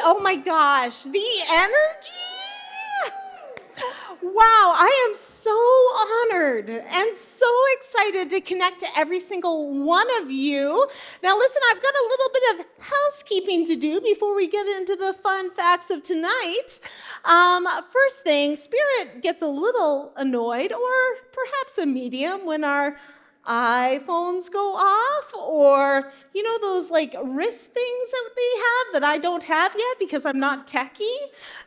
Oh my gosh, the energy. Wow, I am so honored and so excited to connect to every single one of you. Now listen, I've got a little bit of housekeeping to do before we get into the fun facts of tonight. First thing, Spirit gets a little annoyed, or perhaps a medium, when our iPhones go off, or those like wrist things that they have that I don't have yet because I'm not techie.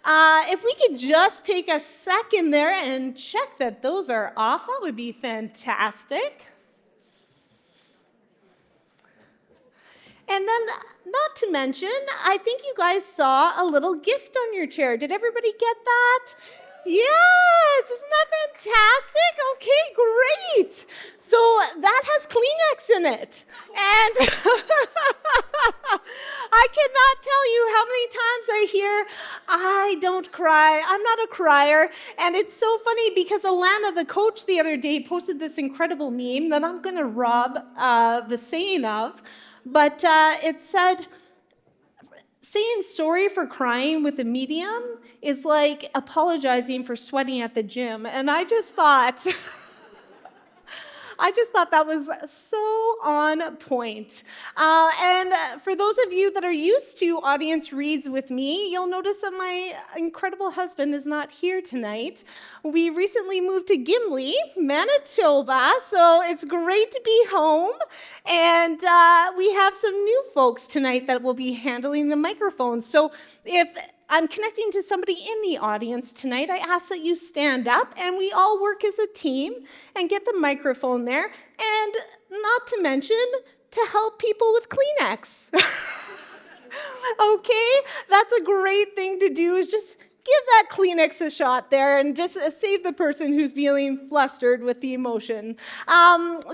If we could just take a second there and check that those are off, that would be fantastic. And then, not to mention, I think you guys saw a little gift on your chair. Did everybody get that? Yes, isn't that fantastic? Okay, great. So that has Kleenex in it. And I cannot tell you how many times I hear, I don't cry, I'm not a crier. And it's so funny because Alana, the coach, the other day posted this incredible meme that I'm going to rob the saying of. But it said, saying sorry for crying with a medium is like apologizing for sweating at the gym. And I just thought that was so on point. And for those of you that are used to audience reads with me, you'll notice that my incredible husband is not here tonight. We recently moved to Gimli, Manitoba, so it's great to be home. And we have some new folks tonight that will be handling the microphones. So if I'm connecting to somebody in the audience tonight, I ask that you stand up and we all work as a team and get the microphone there. And not to mention, to help people with Kleenex. Okay? That's a great thing to do, is just give that Kleenex a shot there and just save the person who's feeling flustered with the emotion.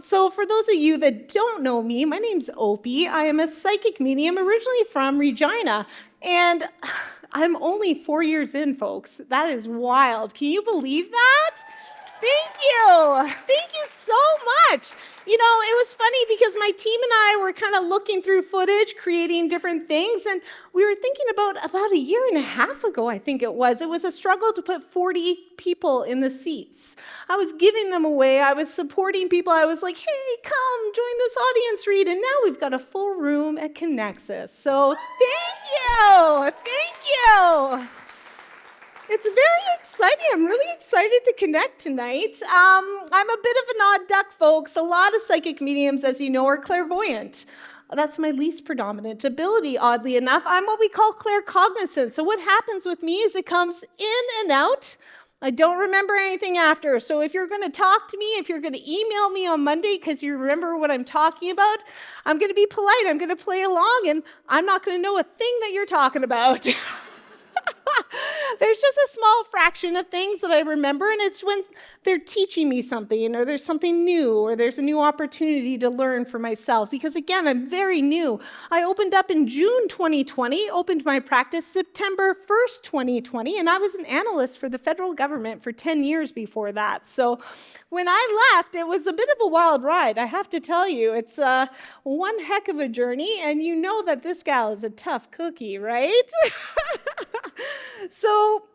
So for those of you that don't know me, my name's Opie. I am a psychic medium originally from Regina. And I'm only 4 years in, folks. That is wild. Can you believe that? Thank you. Thank you so much. It was funny because my team and I were kind of looking through footage, creating different things, and we were thinking about a year and a half ago, I think it was. It was a struggle to put 40 people in the seats. I was giving them away. I was supporting people. I was like, hey, come, join this audience read, and now we've got a full room at Connexus. So thank you. Thank you. It's very exciting. I'm really excited to connect tonight. I'm a bit of an odd duck, folks. A lot of psychic mediums, as you know, are clairvoyant. That's my least predominant ability, oddly enough. I'm what we call claircognizant. So what happens with me is it comes in and out. I don't remember anything after. So if you're going to talk to me, if you're going to email me on Monday because you remember what I'm talking about, I'm going to be polite. I'm going to play along, and I'm not going to know a thing that you're talking about. There's just a small fraction of things that I remember, and it's when they're teaching me something, or there's something new, or there's a new opportunity to learn for myself. Because again, I'm very new. I opened up in June 2020, opened my practice September 1st, 2020, and I was an analyst for the federal government for 10 years before that. So when I left, it was a bit of a wild ride, I have to tell you. It's one heck of a journey, and you know that this gal is a tough cookie, right? So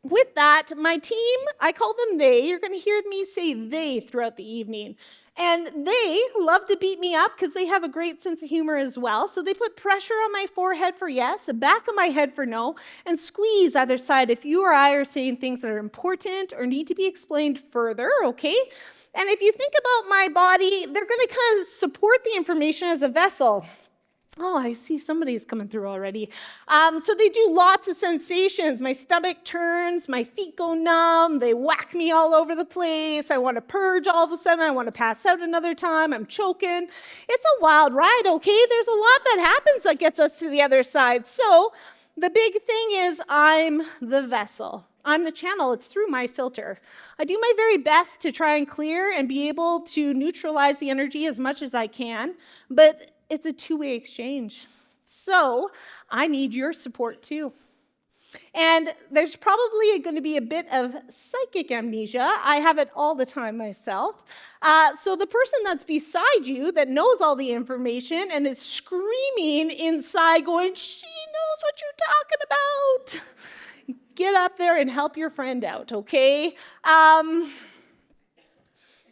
with that, my team, I call them they. You're going to hear me say they throughout the evening. And they love to beat me up because they have a great sense of humor as well. So they put pressure on my forehead for yes, the back of my head for no, and squeeze either side if you or I are saying things that are important or need to be explained further, okay? And if you think about my body, they're going to kind of support the information as a vessel. Oh, I see somebody's coming through already. So they do lots of sensations. My stomach turns, my feet go numb, they whack me all over the place. I want to purge all of a sudden. I want to pass out another time. I'm choking. It's a wild ride, okay? There's a lot that happens that gets us to the other side. So the big thing is I'm the vessel. I'm the channel. It's through my filter. I do my very best to try and clear and be able to neutralize the energy as much as I can, but it's a two-way exchange. So I need your support too. And there's probably going to be a bit of psychic amnesia. I have it all the time myself. So the person that's beside you that knows all the information and is screaming inside going, she knows knows what you're talking about. Get up there and help your friend out, okay?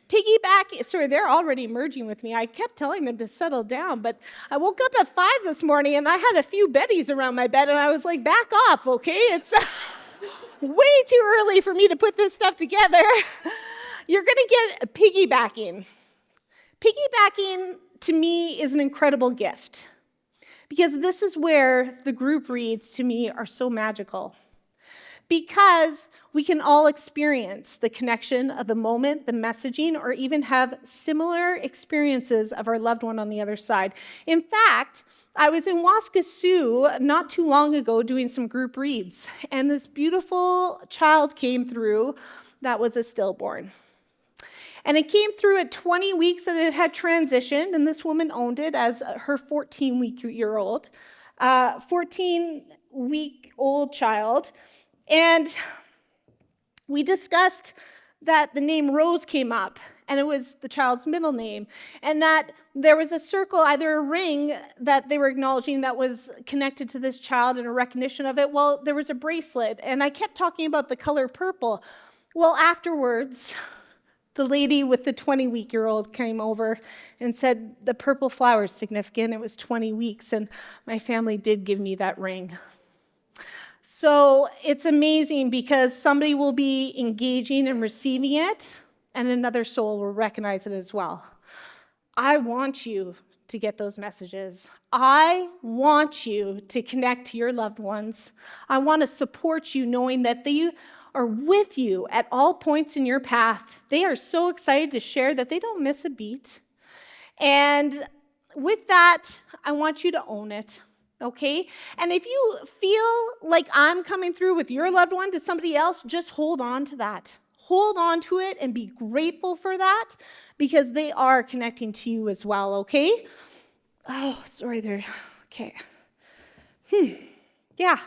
Piggyback, sorry, they're already merging with me. I kept telling them to settle down, but I woke up at 5 this morning and I had a few Bettys around my bed and I was like, back off, okay? It's way too early for me to put this stuff together. You're going to get piggybacking. Piggybacking, to me, is an incredible gift because this is where the group reads, to me, are so magical. Because we can all experience the connection of the moment, the messaging, or even have similar experiences of our loved one on the other side. In fact, I was in Waskesiu not too long ago doing some group reads, and this beautiful child came through that was a stillborn. And it came through at 20 weeks that it had transitioned, and this woman owned it as her 14-week-old child. And we discussed that the name Rose came up, and it was the child's middle name, and that there was a circle, either a ring that they were acknowledging that was connected to this child and a recognition of it. Well, there was a bracelet, and I kept talking about the color purple. Well, afterwards, the lady with the 20-week-old came over and said, the purple flower is significant. It was 20 weeks, and my family did give me that ring. So it's amazing because somebody will be engaging and receiving it, and another soul will recognize it as well. I want you to get those messages. I want you to connect to your loved ones. I want to support you knowing that they are with you at all points in your path. They are so excited to share that they don't miss a beat. And with that, I want you to own it. Okay? And if you feel like I'm coming through with your loved one to somebody else, just hold on to that. Hold on to it and be grateful for that because they are connecting to you as well, okay? Oh, sorry there. Okay. Yeah.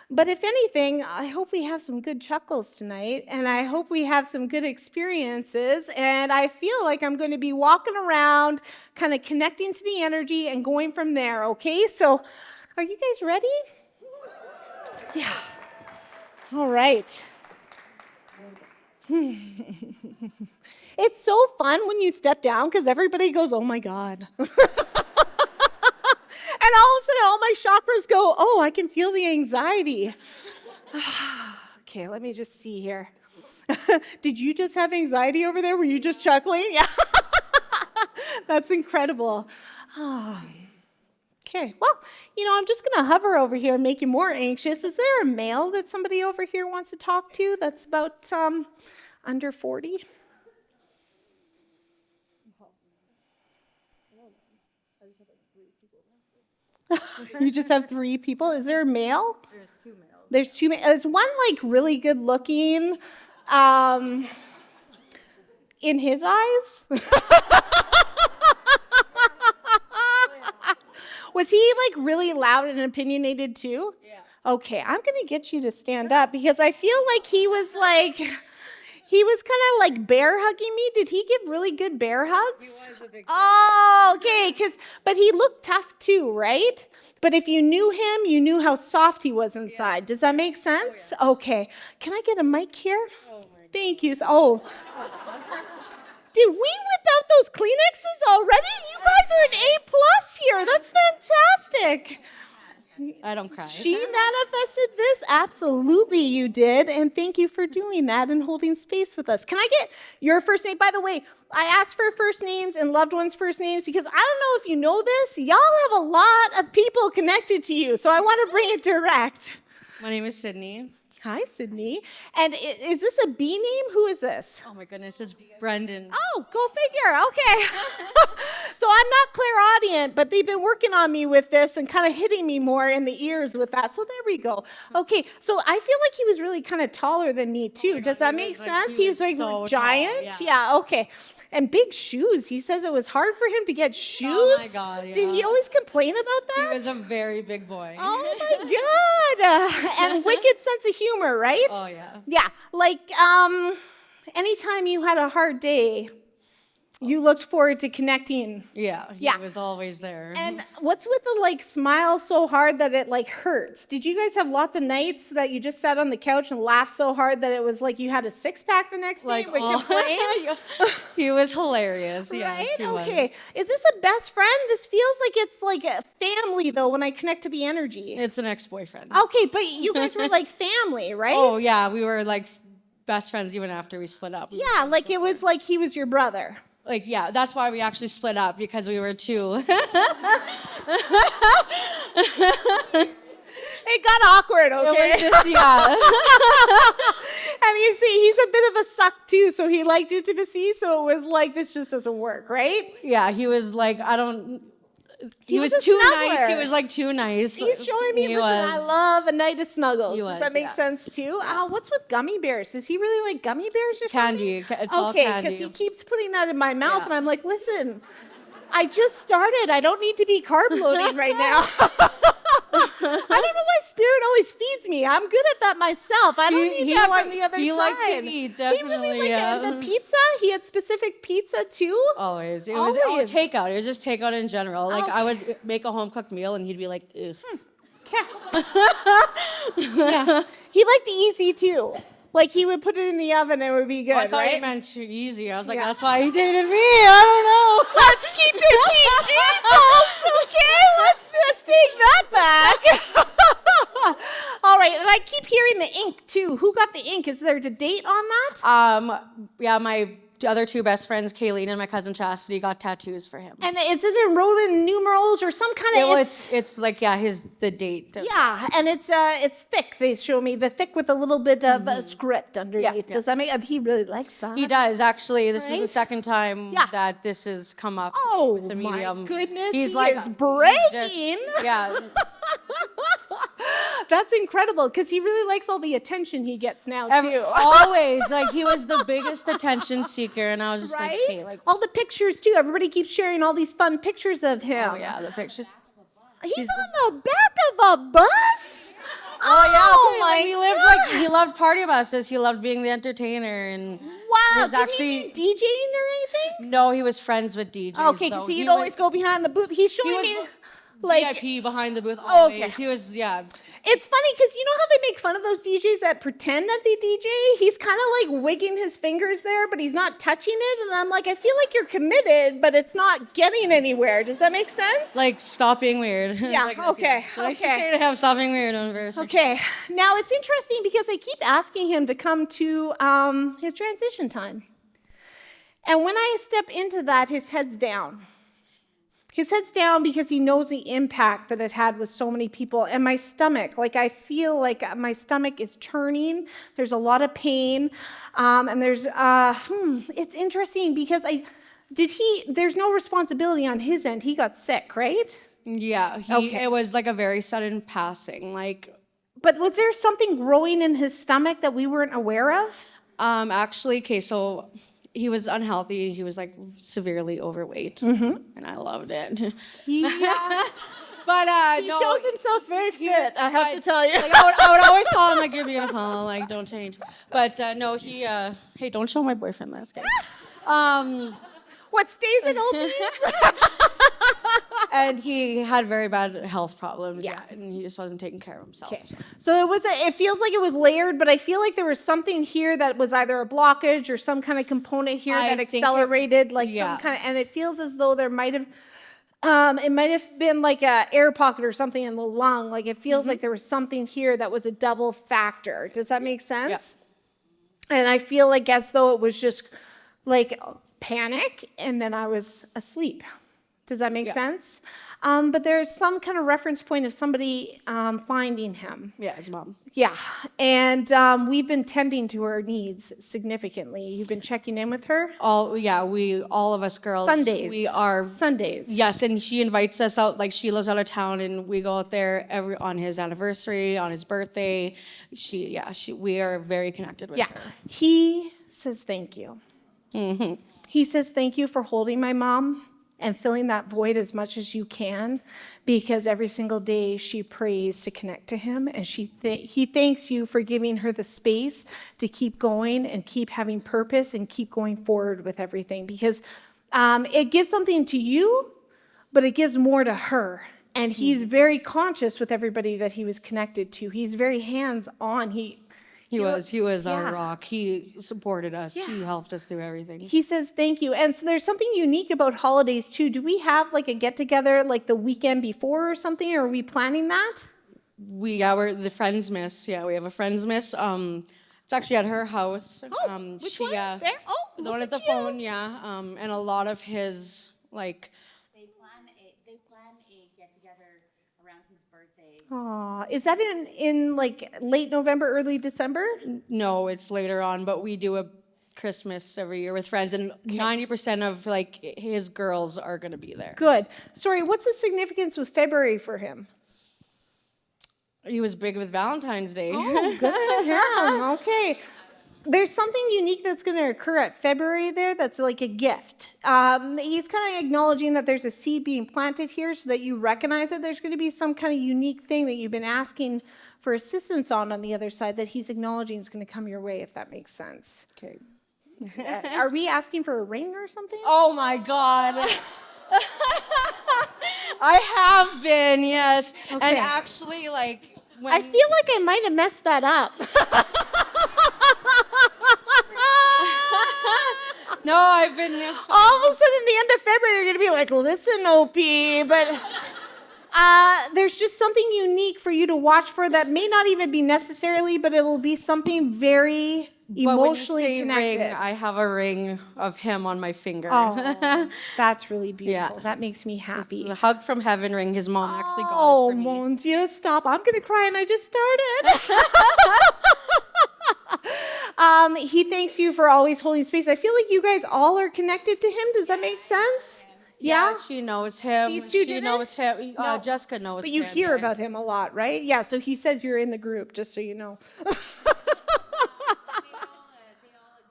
But if anything, I hope we have some good chuckles tonight, and I hope we have some good experiences, and I feel like I'm going to be walking around, kind of connecting to the energy and going from there, okay? So, are you guys ready? Yeah. All right. It's so fun when you step down because everybody goes, oh my God. And all of a sudden, all my chakras go, oh, I can feel the anxiety. Okay, let me just see here. Did you just have anxiety over there? Were you just chuckling? Yeah. That's incredible. Okay, well, I'm just going to hover over here and make you more anxious. Is there a male that somebody over here wants to talk to that's about under 40? You just have 3 people? Is there a male? There's 2 males. There's 2 males. Is one really good looking in his eyes? Was he really loud and opinionated too? Yeah. Okay, I'm going to get you to stand up because I feel like he was kind of bear hugging me. Did he give really good bear hugs? He was a big Oh, okay, but he looked tough too, right? But if you knew him, you knew how soft he was inside. Yeah. Does that make sense? Oh, yeah. Okay. Can I get a mic here? Oh, my God. Thank you. Oh. Did we whip out those Kleenexes already? You guys are an A+ here. That's fantastic. I don't cry. She manifested this? Absolutely you did. And thank you for doing that and holding space with us. Can I get your first name? By the way, I asked for first names and loved ones' first names because I don't know if you know this. Y'all have a lot of people connected to you. So I want to bring it direct. My name is Sydney. Hi, Sydney. And is this a B name? Who is this? Oh, my goodness. It's Brendan. Oh, go figure. Okay. So I'm not clairaudient, but they've been working on me with this and kind of hitting me more in the ears with that. So there we go. Okay. So I feel like he was really kind of taller than me, too. Oh, Does that make sense? He He was was so giant? tall, Yeah, okay. And big shoes. He says it was hard for him to get shoes. Oh, my God, yeah. Did he always complain about that? He was a very big boy. Oh, my God. And wicked sense of humor, right? Oh, yeah. Yeah. Anytime you had a hard day, You looked forward to connecting. Yeah, he was always there. And what's with the like smile so hard that it like hurts? Did you guys have lots of nights that you just sat on the couch and laughed so hard that it was like you had a six-pack the next day? Like He was hilarious. Yeah, right? he was. Okay. Is this a best friend? This feels like it's like a family though when I connect to the energy. It's an ex-boyfriend. Okay, but you guys were like family, right? Oh yeah, we were like best friends even after we split up. Yeah, like it was like he was your brother. Like, yeah, that's why we actually split up, because we were two. It got awkward, okay? It was just, yeah. And you see, he's a bit of a suck too, so he liked intimacy, so it was like, this just doesn't work, right? Yeah, he was like, he was a too snuggler. nice. He was like too nice. He's showing me, He listen, was. I love a night of snuggles. He Does was, that make yeah. sense too? What's with gummy bears? Does he really like gummy bears or Candy. something? It's all Okay, candy. because he keeps putting that in my mouth, Yeah. and I'm like, listen, I just started. I don't need to be carb loading right now. I don't know why Spirit always feeds me. I'm good at that myself. I don't need that from the other he side. liked to eat, He really definitely, liked yeah. the pizza. He had specific pizza too. Always. It Always. was takeout. It was just takeout in general. Like, I would make a home-cooked meal, and he'd be like, ugh. Yeah. He liked easy too. Like he would put it in the oven and it would be good, I thought right? he meant too easy. I was like, Yeah. that's why he dated me. I don't know. Let's keep it PG, folks, okay? Let's just take that back. All right, and I keep hearing the ink too. Who got the ink? Is there a date on that? Yeah, my other two best friends, Kayleen and my cousin Chastity, got tattoos for him. And is it in Roman numerals or some kind of? It's like, yeah, the date. Yeah, and it's thick. They show me the thick with a little bit of script underneath. Yeah. Does that make? He really likes that. He does, actually. This is Right? the second time Yeah. that this has come up Oh with the medium. my goodness, He's he like, is breaking. Yeah. That's incredible because he really likes all the attention he gets now too. Always. Like, he was the biggest attention seeker, and I was just Right? like, hey, like, all the pictures too. Everybody keeps sharing all these fun pictures of him. oh yeah, the pictures. He's on the back of a bus. Oh my yeah, he loved party buses. He loved being the entertainer, and Wow. was Did actually he do DJing or anything? no, he was friends with DJs. Okay, because though. he'd He always was go behind the booth. He's showing was me like VIP behind the booth. Always. Okay. He was it's funny because you know how they make fun of those DJs that pretend that they DJ? He's kind of like wigging his fingers there, but he's not touching it. And I'm like, I feel like you're committed, but it's not getting anywhere. Does that make sense? like, stop being weird. Yeah, Like, okay, I used to okay. say to him, stop being weird on verse. Okay, now it's interesting because I keep asking him to come to his transition time. And when I step into that, his head's down. His head's down because he knows the impact that it had with so many people. And my stomach, like I feel like my stomach is churning. There's a lot of pain. And there's, it's interesting because there's no responsibility on his end. He got sick, right? Yeah, Okay. it was like a very sudden passing. Like, But was there something growing in his stomach that we weren't aware of? actually, okay, so he was unhealthy. He was like severely overweight, and I loved it. Yeah. But He no, shows himself very he fit, was- I have to tell you. Like, I would always call him like, you're beautiful, like, don't change. But no, hey, don't show my boyfriend this guy. What stays in Opie's? And he had very bad health problems, Yeah. and he just wasn't taking care of himself. Okay. So it feels like it was layered, but I feel like there was something here that was either a blockage or some kind of component here I that think accelerated, yeah. some kind of, and it feels as though there might have, it might have been like a air pocket or something in the lung. Like it feels like there was something here that was a double factor. Does that make sense? And I feel like as though it was just like panic, and then I was asleep. Does that make sense? But there's some kind of reference point of somebody finding him. Yeah, his mom. Yeah, and we've been tending to her needs significantly. You've been checking in with her? All of us girls. Sundays. We are. Sundays. Yes, and she invites us out. Like, she lives out of town, and we go out there on his anniversary, on his birthday. We are very connected with her. He says thank you. Mm-hmm. He says thank you for holding my mom and filling that void as much as you can, because every single day she prays to connect to him, and he thanks you for giving her the space to keep going and keep having purpose and keep going forward with everything. Because It gives something to you, but it gives more to her. And he's very conscious with everybody that he was connected to. He's very hands-on. He was our yeah. rock. He supported us. Yeah. He helped us through everything. He says thank you. And so there's something unique about holidays too. Do we have like a get-together like the weekend before or something? Or are we planning that? We're the Friends Miss. Yeah, we have a Friends Miss. It's actually at her house. Which one? There? Oh, the look one at at the you. phone, yeah. And a lot of his, like, They plan a get together around his birthday. Aw, is that in like late November, early December? no, it's later on, but we do a Christmas every year with friends, and 90% of, like, his girls are going to be there. Good. Sorry, what's the significance with February for him? He was big with Valentine's Day. Oh, good for him. Okay. There's something unique that's going to occur at February there that's like a gift. He's kind of acknowledging that there's a seed being planted here so that you recognize that there's going to be some kind of unique thing that you've been asking for assistance on the other side that he's acknowledging is going to come your way, if that makes sense. Okay. Are we asking for a ring or something? Oh my God. I have been, yes. Okay. And actually, like, when I feel like I might have messed that up. no, I've been. All of a sudden, the end of February, you're going to be like, listen, Opie, but there's just something unique for you to watch for that may not even be necessarily, but it will be something very emotionally when you say connected. ring, I have a ring of him on my finger. Oh, that's really beautiful. Yeah. That makes me happy. The hug from heaven ring. His mom actually got Oh, it for me. mon Dieu, stop. I'm going to cry and I just started. He thanks you for always holding space. I feel like you guys all are connected to him. Does that make sense? Yeah? She knows him. These two she didn't? knows him. No. Jessica knows him. But you hear about him a lot, right? Yeah, so he says you're in the group, just so you know. They all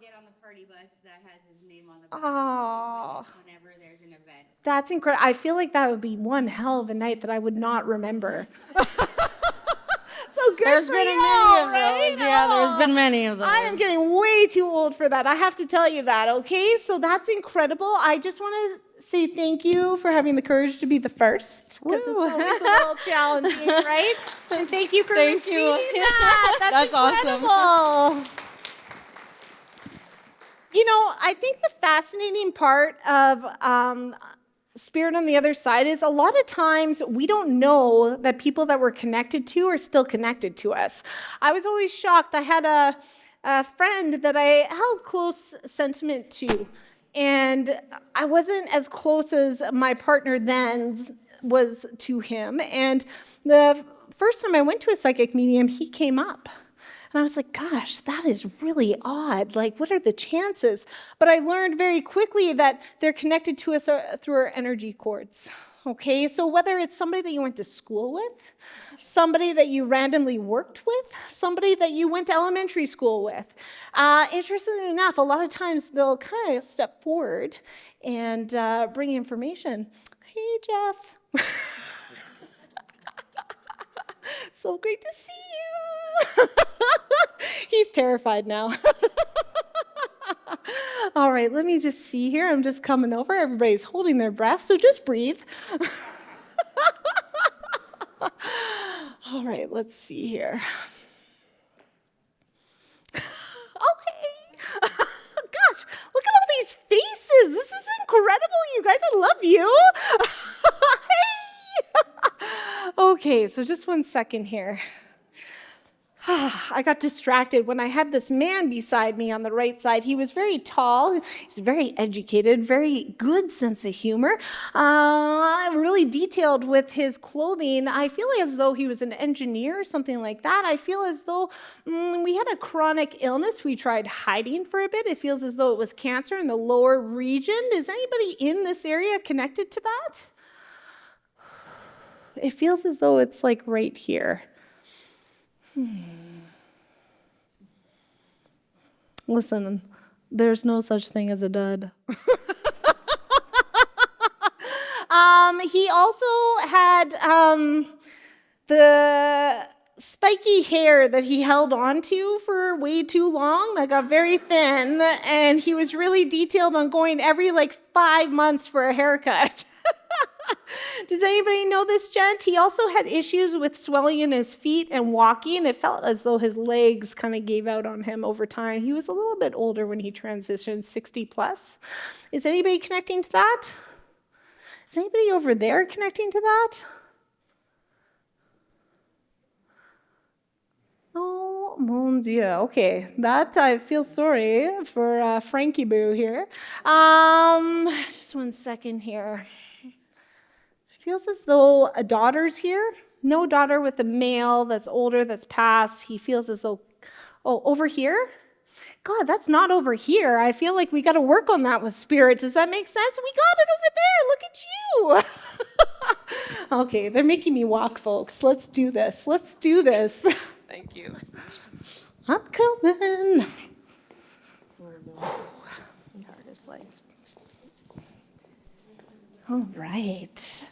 get on the party bus that has his name on the bus. Oh, Whenever there's an event. that's incredible. I feel like that would be one hell of a night that I would not remember. So good There's for been you, many of right? those. Yeah, there's Oh. been many of those. I am getting way too old for that. I have to tell you that, okay? So that's incredible. I just want to say thank you for having the courage to be the first, because it's Woo. always a little challenging, right? And thank you for Thank receiving you. that. That's Awesome. incredible. You know, I think the fascinating part of Spirit on the other side is a lot of times we don't know that people that we're connected to are still connected to us. I was always shocked. I had a friend that I held close sentiment to, and I wasn't as close as my partner then was to him. And the first time I went to a psychic medium, he came up. And I was like, gosh, that is really odd. Like, what are the chances? But I learned very quickly that they're connected to us through our energy cords. Okay, so whether it's somebody that you went to school with, somebody that you randomly worked with, somebody that you went to elementary school with. Interestingly enough, a lot of times they'll kind of step forward and bring information. Hey, Jeff. So great to see you. He's terrified now. All right, let me just see here. I'm just coming over. Everybody's holding their breath, so just breathe. All right, let's see here. Oh, hey. Gosh, look at all these faces. This is incredible, you guys. I love you. Hey. Okay, so just one second here. I got distracted when I had this man beside me on the right side. He was very tall. He's very educated, very good sense of humor. Really detailed with his clothing. I feel as though he was an engineer or something like that. I feel as though we had a chronic illness. We tried hiding for a bit. It feels as though it was cancer in the lower region. Is anybody in this area connected to that? It feels as though it's like right here. Listen, there's no such thing as a dud. He also had spiky hair that he held on to for way too long that got very thin, and he was really detailed on going every like 5 months for a haircut. Does anybody know this gent? He also had issues with swelling in his feet and walking. It felt as though his legs kind of gave out on him over time. He was a little bit older when he transitioned, 60 plus. Is anybody connecting to that? Is anybody over there connecting to that? Oh, mon Dieu. Okay, that I feel sorry for Frankie Boo here. Just 1 second here. Feels as though a daughter's here. No daughter with a male that's older, that's passed. He feels as though, oh, over here? God, that's not over here. I feel like we got to work on that with spirit. Does that make sense? We got it over there. Look at you. Okay, they're making me walk, folks. Let's do this. Let's do this. Thank you. I'm coming. All right.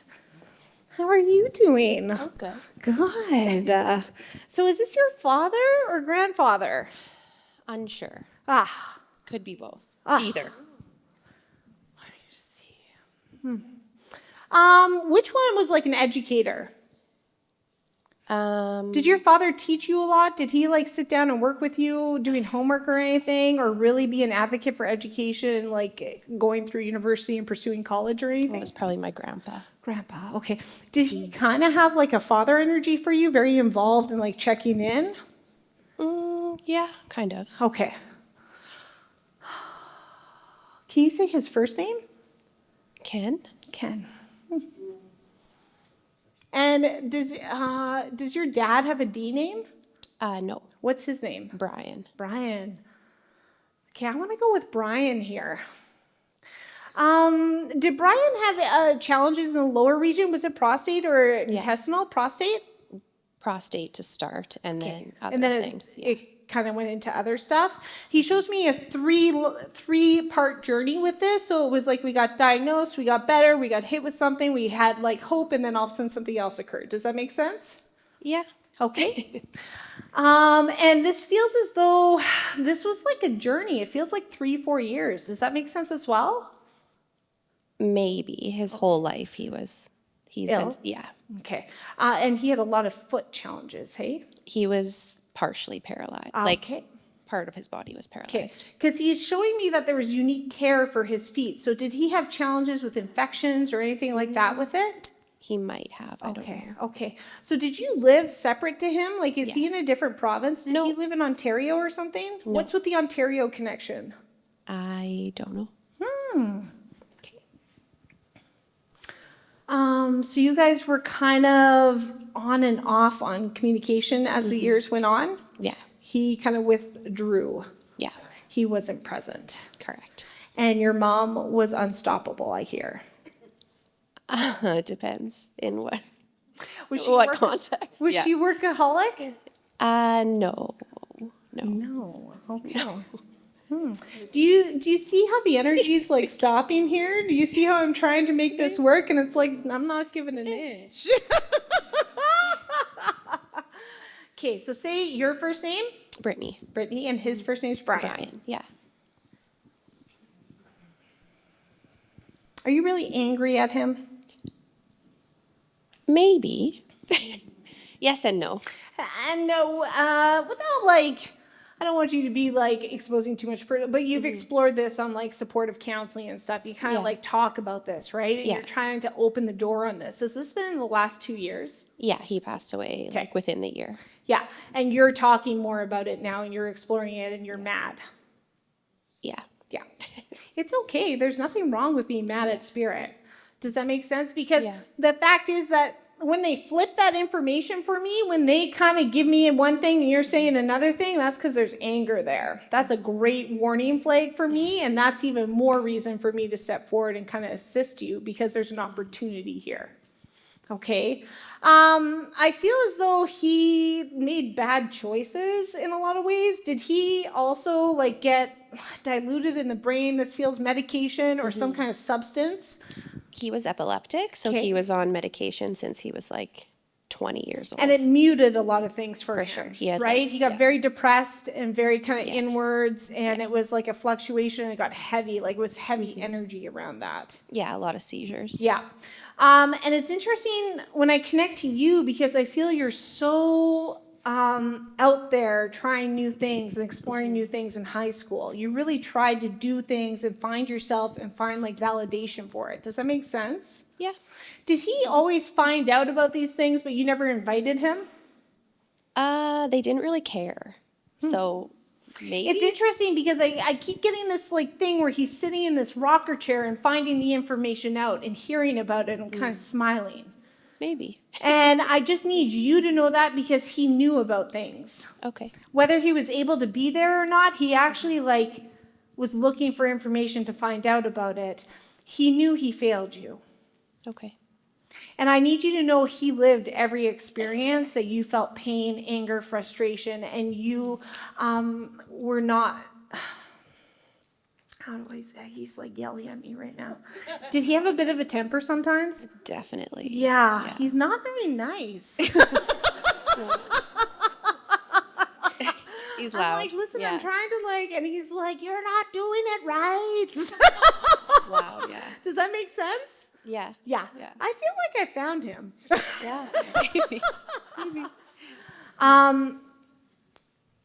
How are you doing? Oh, good. Good. So is this your father or grandfather? Unsure. Ah. Could be both. Ah. Either. Let me see. Which one was like an educator? Did your father teach you a lot? Did he like sit down and work with you doing homework or anything, or really be an advocate for education, like going through university and pursuing college or It anything? was probably my grandpa. Grandpa, okay. Did he kind of have like a father energy for you, very involved in like checking in? Yeah, kind of. Okay. Can you say his first name? Ken? Ken. And does your dad have a D name? No. What's his name? Brian. Brian. Okay, I want to go with Brian here. Did Brian have challenges in the lower region? Was it prostate or intestinal? Prostate? Prostate to start, and then other And then things. it kind of went into other stuff. He shows me a three-part journey with this. So it was like we got diagnosed, we got better, we got hit with something, we had like hope, and then all of a sudden something else occurred. Does that make sense? Yeah. Okay. And this feels as though this was like a journey. It feels like 3-4 years. Does that make sense as well? Maybe his whole life he's Ill? been, yeah. Okay. And he had a lot of foot challenges, hey? He was partially paralyzed. Okay. Like part of his body was Okay. paralyzed. Because he's showing me that there was unique care for his feet. So did he have challenges with infections or anything like that with it? He might have. I don't know. Okay. So did you live separate to him? Like, is he in a different province? Did No. he live in Ontario or something? No. What's with the Ontario connection? I don't know. So you guys were kind of on and off on communication as the years went on? Yeah. He kind of withdrew. Yeah. He wasn't present. Correct. And your mom was unstoppable, I hear. It depends in what Was context. Was she workaholic? No. No. Okay. Do you see how the energy is like stopping here? Do you see how I'm trying to make this work and it's like I'm not giving an inch? Okay, so say your first name, Brittany. Brittany, and his first name's Brian. Brian. Yeah. Are you really angry at him? Maybe. Yes and no. And no, without like, I don't want you to be like exposing too much, but you've explored this on like supportive counseling and stuff. You kind of like talk about this, right? And Yeah. you're trying to open the door on this. Has this been in the last 2 years? Yeah, he passed away like within the year. Yeah. And you're talking more about it now and you're exploring it and you're mad. Yeah. Yeah. It's okay. There's nothing wrong with being mad at spirit. Does that make sense? Because the fact is that when they flip that information for me, when they kind of give me one thing and you're saying another thing, that's because there's anger there. That's a great warning flag for me. And that's even more reason for me to step forward and kind of assist you because there's an opportunity here. Okay. I feel as though he made bad choices in a lot of ways. Did he also like get diluted in the brain? This feels medication or some kind of substance. He was epileptic, so he was on medication since he was like 20 years old. And it muted a lot of things for him. sure. He had, right? like, He got yeah. very depressed and very kind of Yeah. inwards, and it was like a fluctuation. It got heavy, like it was heavy Mm-hmm. energy around that. Yeah, a lot of seizures. Yeah. And it's interesting when I connect to you because I feel you're so out there trying new things and exploring new things in high school. You really tried to do things and find yourself and find like validation for it. Does that make sense? Yeah. Did he always find out about these things, but you never invited him? They didn't really care. So maybe. It's interesting because I keep getting this like thing where he's sitting in this rocker chair and finding the information out and hearing about it and kind of smiling. Maybe. And I just need you to know that because he knew about things. Okay. Whether he was able to be there or not, he actually like was looking for information to find out about it. He knew he failed you. Okay. And I need you to know he lived every experience that you felt pain, anger, frustration, and you were not. How do I say? He's like yelling at me right now. Did he have a bit of a temper sometimes? Definitely. Yeah. He's not very nice. He's I'm loud. like, listen, yeah. I'm trying to like, and he's like, you're not doing it right. He's loud, yeah. Does that make sense? Yeah. Yeah. Yeah. I feel like I found him. Yeah. Maybe.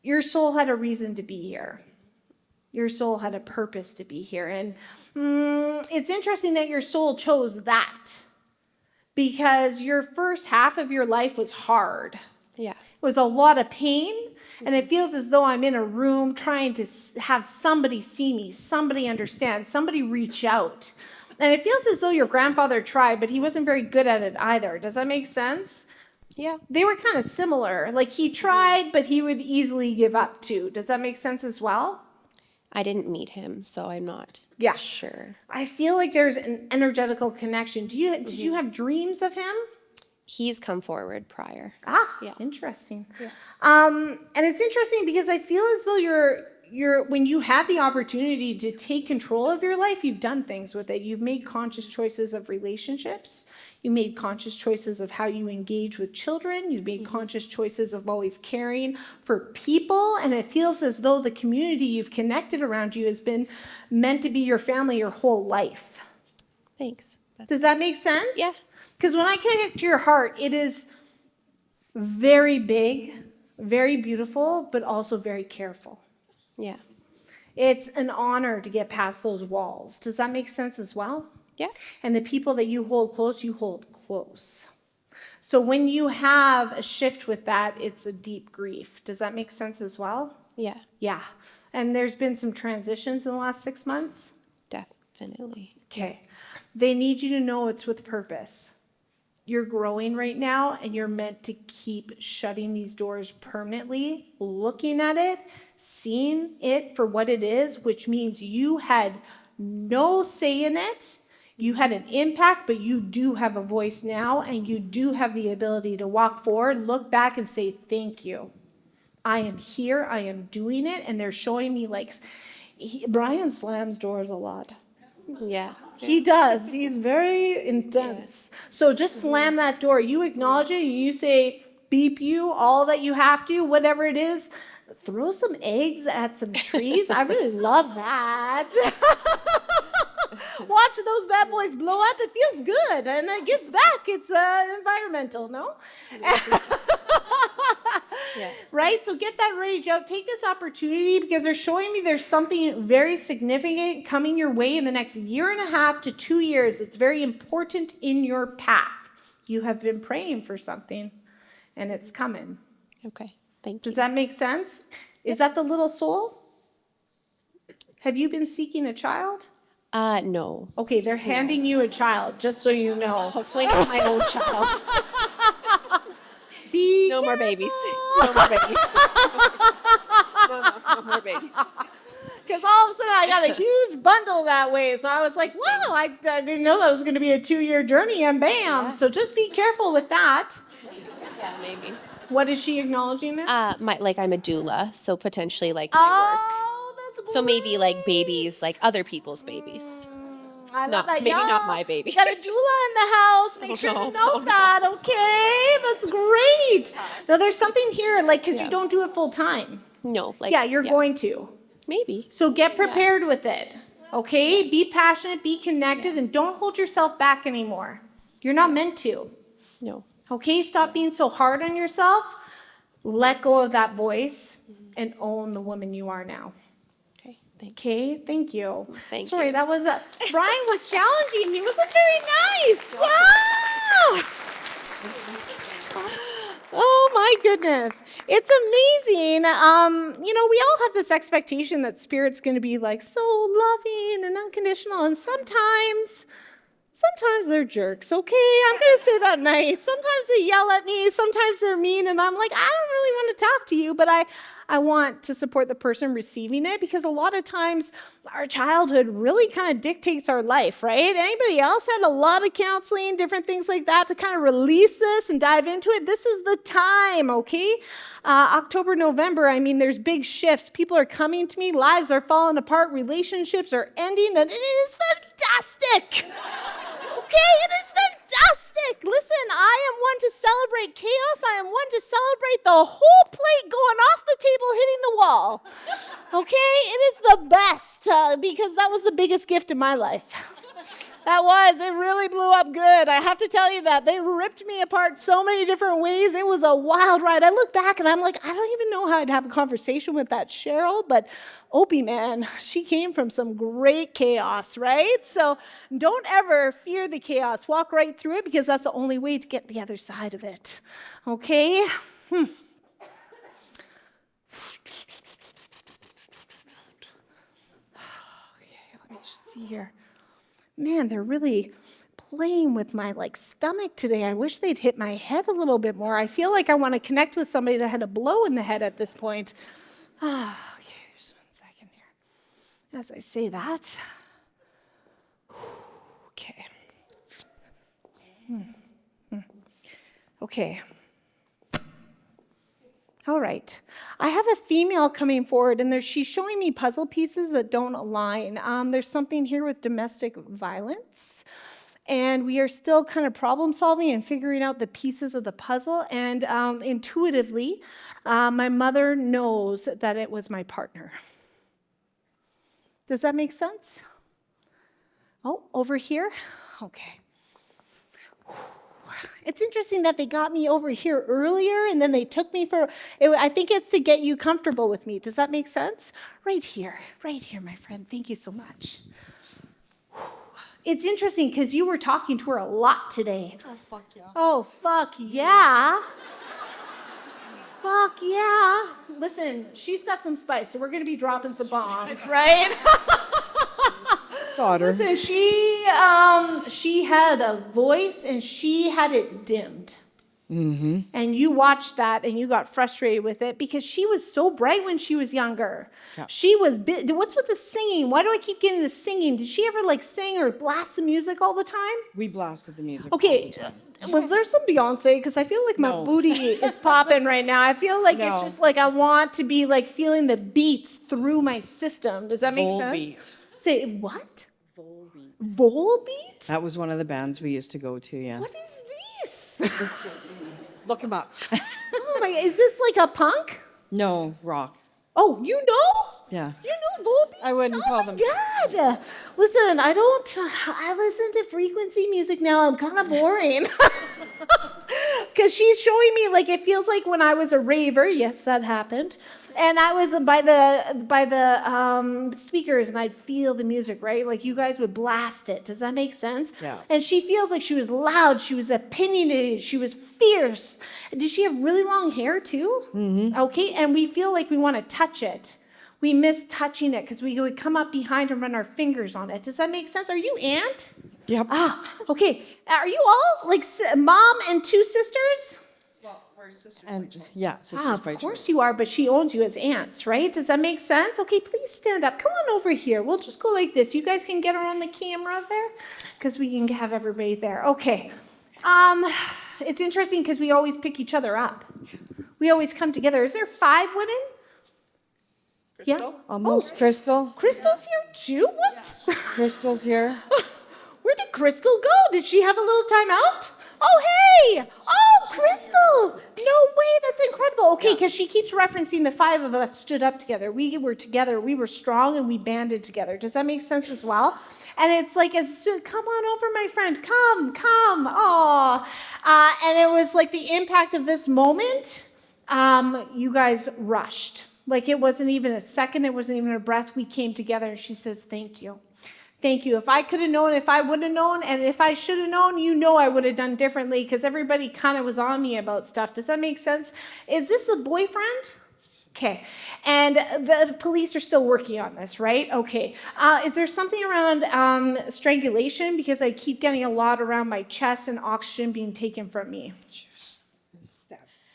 Your soul had a reason to be here. Your soul had a purpose to be here. And it's interesting that your soul chose that because your first half of your life was hard. Yeah. It was a lot of pain, and it feels as though I'm in a room trying to have somebody see me, somebody understand, somebody reach out. And it feels as though your grandfather tried, but he wasn't very good at it either. Does that make sense? Yeah. They were kind of similar. Like he tried, but he would easily give up too. Does that make sense as well? I didn't meet him, so I'm not Yeah. sure. I feel like there's an energetical connection. Did you have dreams of him? He's come forward prior. Yeah. Interesting. Yeah. And it's interesting because I feel as though you're when you had the opportunity to take control of your life, you've done things with it. You've made conscious choices of relationships. You made conscious choices of how you engage with children. You made conscious choices of always caring for people. And it feels as though the community you've connected around you has been meant to be your family your whole life. Thanks. Does that make sense? Yeah. Because when I connect to your heart, it is very big, very beautiful, but also very careful. Yeah. It's an honor to get past those walls. Does that make sense as well? Yeah. And the people that you hold close. So when you have a shift with that, it's a deep grief. Does that make sense as well? Yeah. Yeah. And there's been some transitions in the last 6 months. Definitely. Okay. They need you to know it's with purpose. You're growing right now and you're meant to keep shutting these doors permanently, looking at it, seeing it for what it is, which means you had no say in it. You had an impact, but you do have a voice now and you do have the ability to walk forward, look back and say, thank you. I am here. I am doing it. And they're showing me like, Brian slams doors a lot. Yeah. He does. He's very intense. So just slam that door. You acknowledge it and you say, beep you, all that you have to, whatever it is. Throw some eggs at some trees. I really love that. Watch those bad boys blow up. It feels good and it gives back. It's environmental, no? Yeah. Right? So get that rage out. Take this opportunity because they're showing me there's something very significant coming your way in the next 1.5 to 2 years. It's very important in your path. You have been praying for something and it's coming. Okay. Thank you. Does that make sense? Is that the little soul? Have you been seeking a child? No. Okay, they're handing you a child, just so you know. Hopefully not my own child. Be No more careful. babies. No more babies. No more babies. Because all of a sudden I got a huge bundle that way. So I was like, wow, I didn't know that was going to be a 2-year journey and bam. Yeah. So just be careful with that. Yeah, maybe. What is she acknowledging there? I'm a doula, so potentially like my work. Oh, that's great. So maybe like babies, like other people's babies. I No, love that. maybe not Yeah. my baby. We got a doula in the house. Make sure to note that, okay? That's great. Now, there's something here, like, because you don't do it full time. No, like Yeah, you're going to. maybe. So get prepared with it, okay? Be passionate, be connected, and don't hold yourself back anymore. You're not meant to. No. Okay, stop being so hard on yourself. Let go of that voice and own the woman you are now. Okay. Thanks. Okay, thank you. Thank Sorry, you. that was Brian was challenging. He wasn't very nice. Ah! Oh my goodness. It's amazing. We all have this expectation that Spirit's going to be like so loving and unconditional, and sometimes they're jerks, okay? I'm going to say that nice. Sometimes they yell at me, sometimes they're mean, and I'm like, I don't really want to talk to you, but I want to support the person receiving it, because a lot of times our childhood really kind of dictates our life, right? Anybody else had a lot of counseling, different things like that to kind of release this and dive into it? This is the time, okay? October, November, I mean, there's big shifts. People are coming to me, lives are falling apart, relationships are ending, and it is fantastic. Okay, it is fantastic. Listen, I am one to celebrate chaos. I am one to celebrate the whole plate going off the table, hitting the wall. Okay, it is the best because that was the biggest gift in my life. It really blew up good. I have to tell you that. They ripped me apart so many different ways. It was a wild ride. I look back and I'm like, I don't even know how I'd have a conversation with that Cheryl, but Opie, man, she came from some great chaos, right? So don't ever fear the chaos. Walk right through it, because that's the only way to get the other side of it. Okay? Okay, let me just see here. Man, they're really playing with my stomach today. I wish they'd hit my head a little bit more. I feel like I want to connect with somebody that had a blow in the head at this point. Okay, just 1 second here. As I say that. Okay. Okay. All right. I have a female coming forward, and she's showing me puzzle pieces that don't align. There's something here with domestic violence, and we are still kind of problem solving and figuring out the pieces of the puzzle. And intuitively, my mother knows that it was my partner. Does that make sense? Oh, over here? Okay. It's interesting that they got me over here earlier and then they took me I think it's to get you comfortable with me. Does that make sense? Right here, my friend. Thank you so much. It's interesting because you were talking to her a lot today. Oh, fuck yeah. Oh, fuck yeah. Fuck yeah. Listen, she's got some spice, so we're going to be dropping some bombs, right? Daughter. Listen, she had a voice and she had it dimmed. Mm-hmm. And you watched that and you got frustrated with it because she was so bright when she was younger. Yeah. She was what's with the singing? Why do I keep getting the singing? Did she ever sing or blast the music all the time? We blasted the music. Okay. All the time. Was there some Beyonce? Because I feel like my booty is popping right now. I feel like it's just I want to be feeling the beats through my system. Does that make sense? Volbeat. Say what? Volbeat? That was one of the bands we used to go to, yeah. What is this? Look him up. Oh my, is this a punk? No, rock. Oh, you know? Yeah. You know Volbeat? I wouldn't call them. Oh my God. Listen, I listen to frequency music now. I'm kind of boring. Because she's showing me, it feels like when I was a raver. Yes, that happened. And I was by the speakers, and I'd feel the music, right? You guys would blast it. Does that make sense? Yeah. And she feels like she was loud, she was opinionated, she was fierce. Did she have really long hair too? Mm-hmm. Okay, and we feel like we want to touch it. We miss touching it because we would come up behind and run our fingers on it. Does that make sense? Are you Aunt? Yep. Okay. Are you all mom and two sisters? We're sisters. And sisters by Of course choice. you are, but she owns you as aunts, right? Does that make sense? Okay, please stand up. Come on over here. We'll just go like this. You guys can get her on the camera there because we can have everybody there. Okay. It's interesting because we always pick each other up. We always come together. Is there 5 women? Crystal? Yeah. Almost Crystal. Crystal's here too? What? Crystal's here. Where did Crystal go? Did she have a little time out? Oh, hey! Oh, Crystal! No way, that's incredible. Okay, because she keeps referencing the 5 of us stood up together. We were together, we were strong, and we banded together. Does that make sense as well? And it's like, come on over, my friend. Come. Aw. And it was like the impact of this moment, you guys rushed. Like it wasn't even a second, it wasn't even a breath. We came together and she says, thank you. Thank you. If I could have known, if I would have known, and if I should have known, I would have done differently because everybody kind of was on me about stuff. Does that make sense? Is this the boyfriend? Okay. And the police are still working on this, right? Okay. Is there something around strangulation? Because I keep getting a lot around my chest and oxygen being taken from me.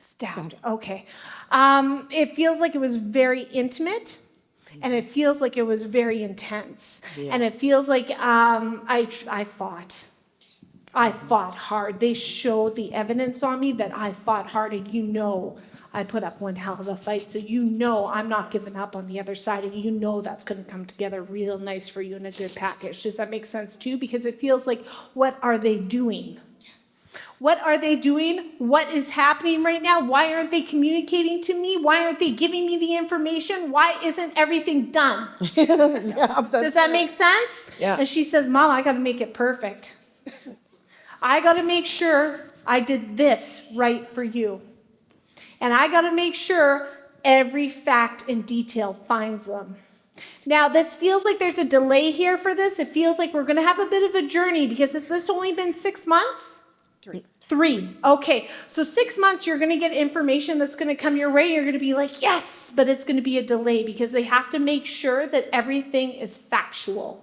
Stabbed. Okay. It feels like it was very intimate. And it feels like it was very intense. Yeah. And it feels like I fought. I fought hard. They showed the evidence on me that I fought hard. And I put up one hell of a fight. So I'm not giving up on the other side. And that's going to come together real nice for you in a good package. Does that make sense too? Because it feels like, what are they doing? What are they doing? What is happening right now? Why aren't they communicating to me? Why aren't they giving me the information? Why isn't everything done? Does that make sense? Yeah. And she says, Mom, I got to make it perfect. I got to make sure I did this right for you. And I got to make sure every fact and detail finds them. Now, this feels like there's a delay here for this. It feels like we're going to have a bit of a journey because has this only been 6 months? 3. Okay, so 6 months, you're going to get information that's going to come your way. You're going to be like, yes, but it's going to be a delay because they have to make sure that everything is factual.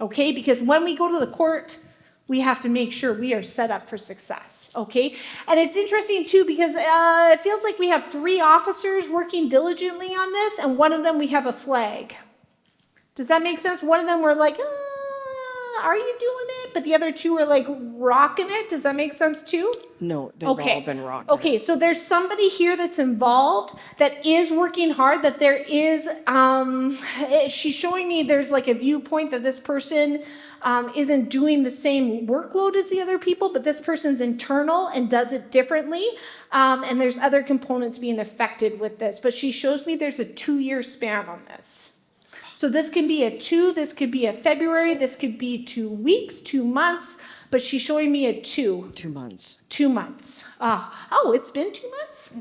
Okay, because when we go to the court, we have to make sure we are set up for success. Okay, and it's interesting too because it feels like we have 3 officers working diligently on this, and one of them we have a flag. Does that make sense? One of them we're like, are you doing it? But the other 2 are like rocking it. Does that make sense too? No, they've all been rocking. Okay, so there's somebody here that's involved that is working hard, that there is, she's showing me there's like a viewpoint that this person isn't doing the same workload as the other people, but this person's internal and does it differently. And there's other components being affected with this. But she shows me there's a 2-year span on this. So this can be a 2, this could be a February, this could be 2 weeks, 2 months, but she's showing me a 2. 2 months. 2 months. Oh, it's been 2 months?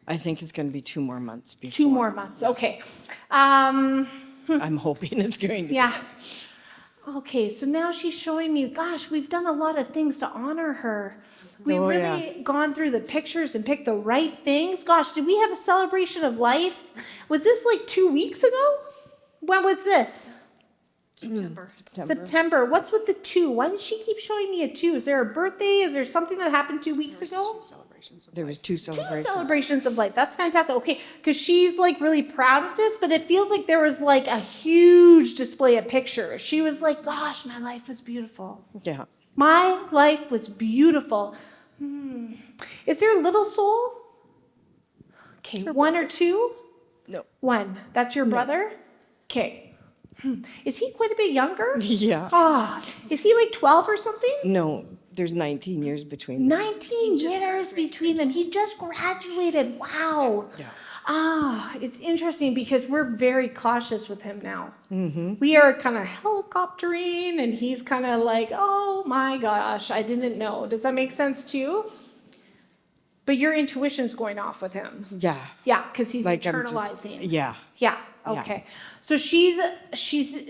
I think it's going to be 2 more months before. 2 more months, okay. I'm hoping it's going to be. Yeah. Okay, so now she's showing me, gosh, we've done a lot of things to honor her. We've really gone through the pictures and picked the right things. Gosh, did we have a celebration of life? Was this like 2 weeks ago? When was this? September. What's with the 2? Why did she keep showing me a 2? Is there a birthday? Is there something that happened 2 weeks ago? There was 2 celebrations. 2 celebrations of life. That's fantastic. Okay, because she's like really proud of this, but it feels like there was like a huge display of pictures. She was like, gosh, my life was beautiful. Yeah. My life was beautiful. Is there a little soul? Okay, 1 or 2? No. 1. That's your brother? Okay. Is he quite a bit younger? Yeah. Is he like 12 or something? No, there's 19 years between them. 19 years between them. He just graduated. Wow. Yeah. It's interesting because we're very cautious with him now. Mm-hmm. We are kind of helicoptering, and he's kind of like, oh my gosh, I didn't know. Does that make sense too? But your intuition's going off with him. Yeah. Yeah, because he's Like internalizing. Yeah. Yeah. Okay. So she's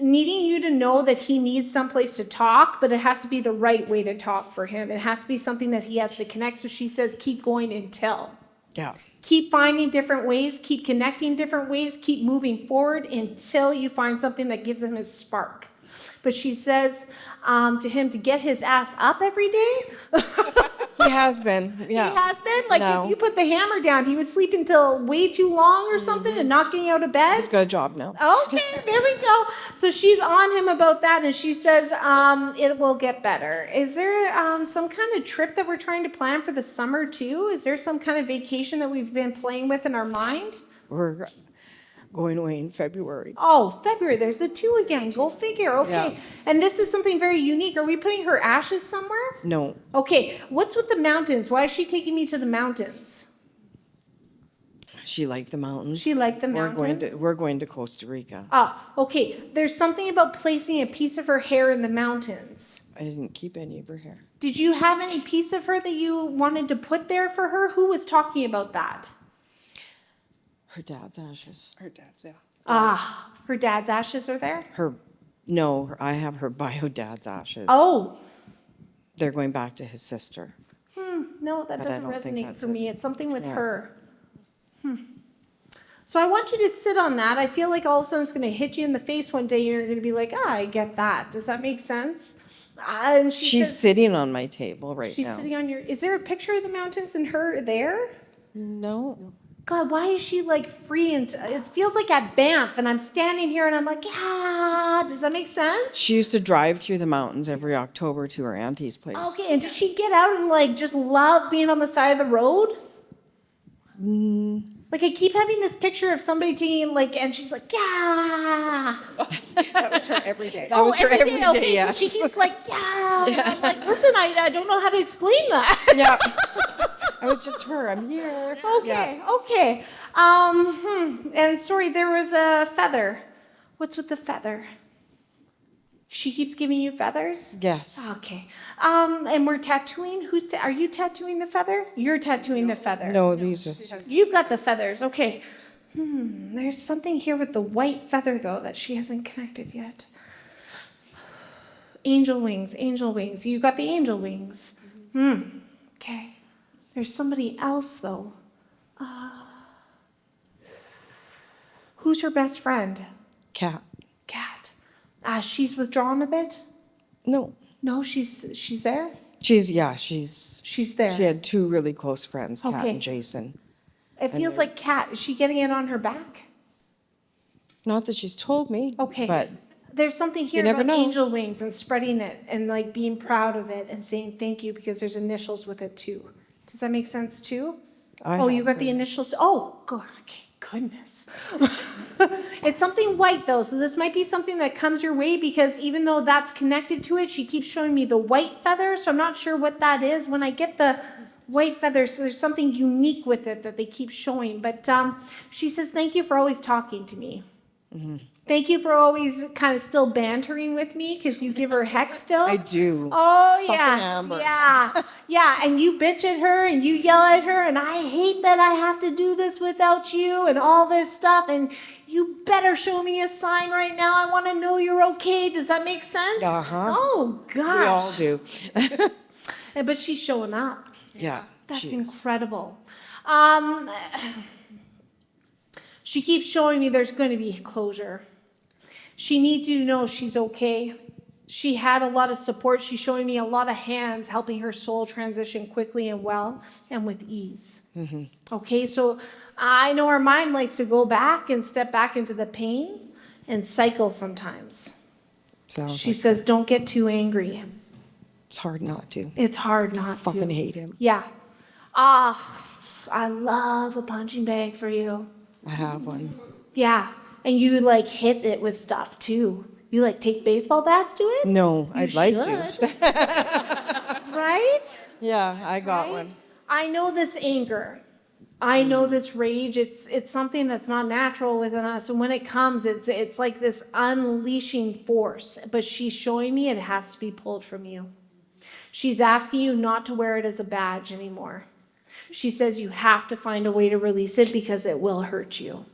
needing you to know that he needs someplace to talk, but it has to be the right way to talk for him. It has to be something that he has to connect. So she says, keep going until. Yeah. Keep finding different ways, keep connecting different ways, keep moving forward until you find something that gives him his spark. But she says to him to get his ass up every day. He has been. Yeah. He has been? Like, No. if you put the hammer down, he was sleeping till way too long or something and not getting out of bed? He's got a job now. Okay, there we go. So she's on him about that, and she says it will get better. Is there some kind of trip that we're trying to plan for the summer, too? Is there some kind of vacation that we've been playing with in our mind? going away in February. Oh, February. There's the 2 again. Go figure. Okay. Yeah. And this is something very unique. Are we putting her ashes somewhere? No, Okay. What's with the mountains? Why is she taking me to the mountains? she liked the mountains. She liked the mountains? We're going to Costa Rica. Okay. There's something about placing a piece of her hair in the mountains. I didn't keep any of her hair. Did you have any piece of her that you wanted to put there for her? Who was talking about that? Her dad's ashes. Her dad's, yeah. Her dad's ashes are there? I have her bio dad's ashes. Oh, They're going back to his sister. no, that But I doesn't don't think resonate that's for it. me. It's something with Yeah. her. So I want you to sit on that. I feel like all of a sudden it's going to hit you in the face one day. You're going to be like, I get that. Does that make sense? And She's sitting on my table right she's now. sitting on your. Is there a picture of the mountains and her there? No. God, why is she like free? And it feels like at Banff, and I'm standing here and I'm like, does that make sense? She used to drive through the mountains every October to her auntie's place. Okay, and did she get out and like just love being on the side of the road? Like I keep having this picture of somebody taking like, and she's like, That was her every day. That Oh, was her every day, okay. yes. She keeps like, And I'm like, listen, I don't know how to explain that. Yeah. I was just her. I'm here. Okay, okay. And sorry, there was a feather. What's with the feather? She keeps giving you feathers? Yes. Okay. And we're tattooing? Are you tattooing the feather? You're tattooing the feather. No, these are. You've got the feathers. Okay. There's something here with the white feather, though, that she hasn't connected yet. Angel wings, angel wings. You got the angel wings. Okay. There's somebody else, though. Who's your best friend? Cat. Cat. She's withdrawn a bit? No. No, she's there? She's there. She had 2 really close friends, Kat Okay. and Jason. It feels like Cat. Is she getting it on her back? Not that she's told me. Okay. But There's something here never about know. angel wings and spreading it and like being proud of it and saying thank you because there's initials with it too. Does that make sense too? You got the initials. Oh, God. Okay. Goodness. It's something white though, so this might be something that comes your way because even though that's connected to it, she keeps showing me the white feather, so I'm not sure what that is. When I get the white feathers, there's something unique with it that they keep showing. But she says, thank you for always talking to me. Thank you for always kind of still bantering with me because you give her heck still. I do. Oh, Fucking yes. Amber. Yeah. Yeah. And you bitch at her and you yell at her and I hate that I have to do this without you and all this stuff. And you better show me a sign right now. I want to know you're okay. Does that make sense? Uh-huh. Oh, gosh. We all do. But she's showing up. Yeah. That's she is. incredible. She keeps showing me there's going to be closure. She needs you to know she's okay. She had a lot of support. She's showing me a lot of hands helping her soul transition quickly and well and with ease. Okay, so I know our mind likes to go back and step back into the pain and cycle sometimes. She says, don't get too angry. It's hard not to. It's hard not to. Fucking hate him. Yeah. I love a punching bag for you. I have one. Yeah. And you like hit it with stuff too. You like take baseball bats to it? No, I'd like to. Right? Yeah, I got Right? one. I know this anger. I know this rage. It's something that's not natural within us. And when it comes, it's like this unleashing force. But she's showing me it has to be pulled from you. She's asking you not to wear it as a badge anymore. She says you have to find a way to release it because it will hurt you.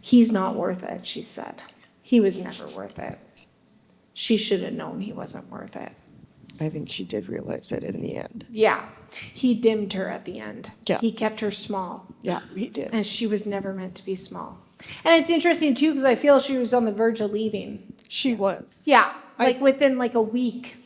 He's not worth it, she said. He was never worth it. She should have known he wasn't worth it. I think she did realize it in the end. Yeah, he dimmed her at the end. Yeah. He kept her small. Yeah, he did. And she was never meant to be small. And it's interesting too because I feel she was on the verge of leaving. She was. Yeah, like within like a week.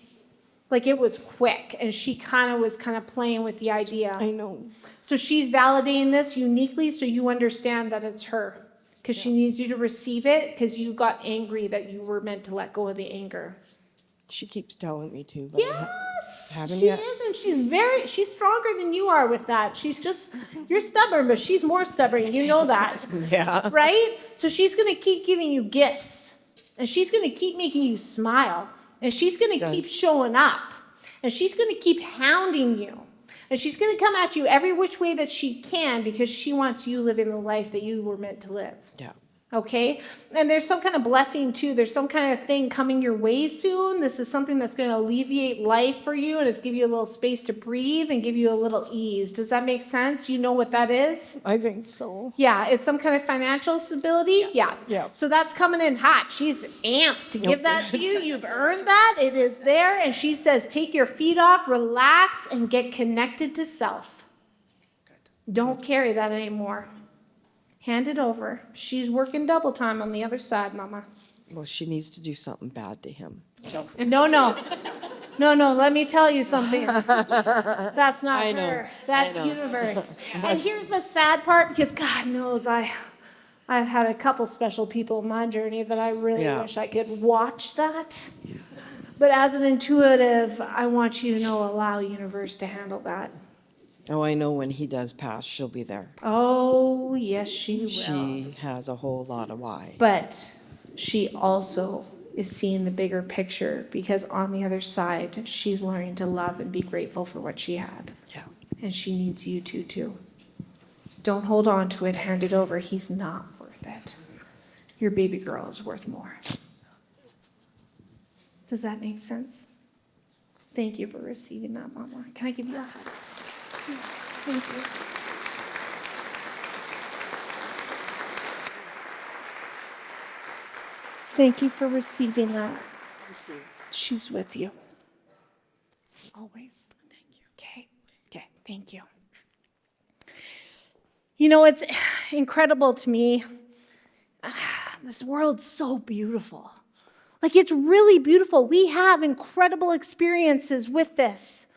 Like it was quick and she was playing with the idea. I know. So she's validating this uniquely so you understand that it's her. Because she needs you to receive it because you got angry that you were meant to let go of the anger. She keeps telling me to, but I Yes, haven't she yet. is, and she's stronger than you are with that. You're stubborn, but she's more stubborn. You know that. Yeah. Right? So she's going to keep giving you gifts, and she's going to keep making you smile, and she's going to keep showing up, and she's going to keep hounding you, and she's going to come at you every which way that she can because she wants you living the life that you were meant to live. Yeah. Okay? And there's some kind of blessing too. There's some kind of thing coming your way soon. This is something that's going to alleviate life for you, and it's give you a little space to breathe and give you a little ease. Does that make sense? You know what that is? I think so. Yeah, it's some kind of financial stability. Yeah. So that's coming in hot. She's amped to give that to you. You've earned that. It is there. And she says, take your feet off, relax, and get connected to self. Don't carry that anymore. Hand it over. She's working double time on the other side, Mama. Well, she needs to do something bad to him. So. No, let me tell you something. That's not I know. her. That's I know. universe. And here's the sad part, because God knows I've had a couple special people in my journey that I really wish I could watch that. But as an intuitive, I want you to know, allow universe to handle that. Oh, I know when he does pass, she'll be there. Oh, yes, she will. She has a whole lot of why. But she also is seeing the bigger picture, because on the other side, she's learning to love and be grateful for what she had. Yeah. And she needs you to, too. Don't hold on to it. Hand it over. He's not worth it. Your baby girl is worth more. Does that make sense? Thank you for receiving that, Mama. Can I give you a hug? Thank you. Thank you for receiving that. She's with you. Always. Thank you. Okay, thank you. You know, it's incredible to me. This world's so beautiful. Like, it's really beautiful. We have incredible experiences with this.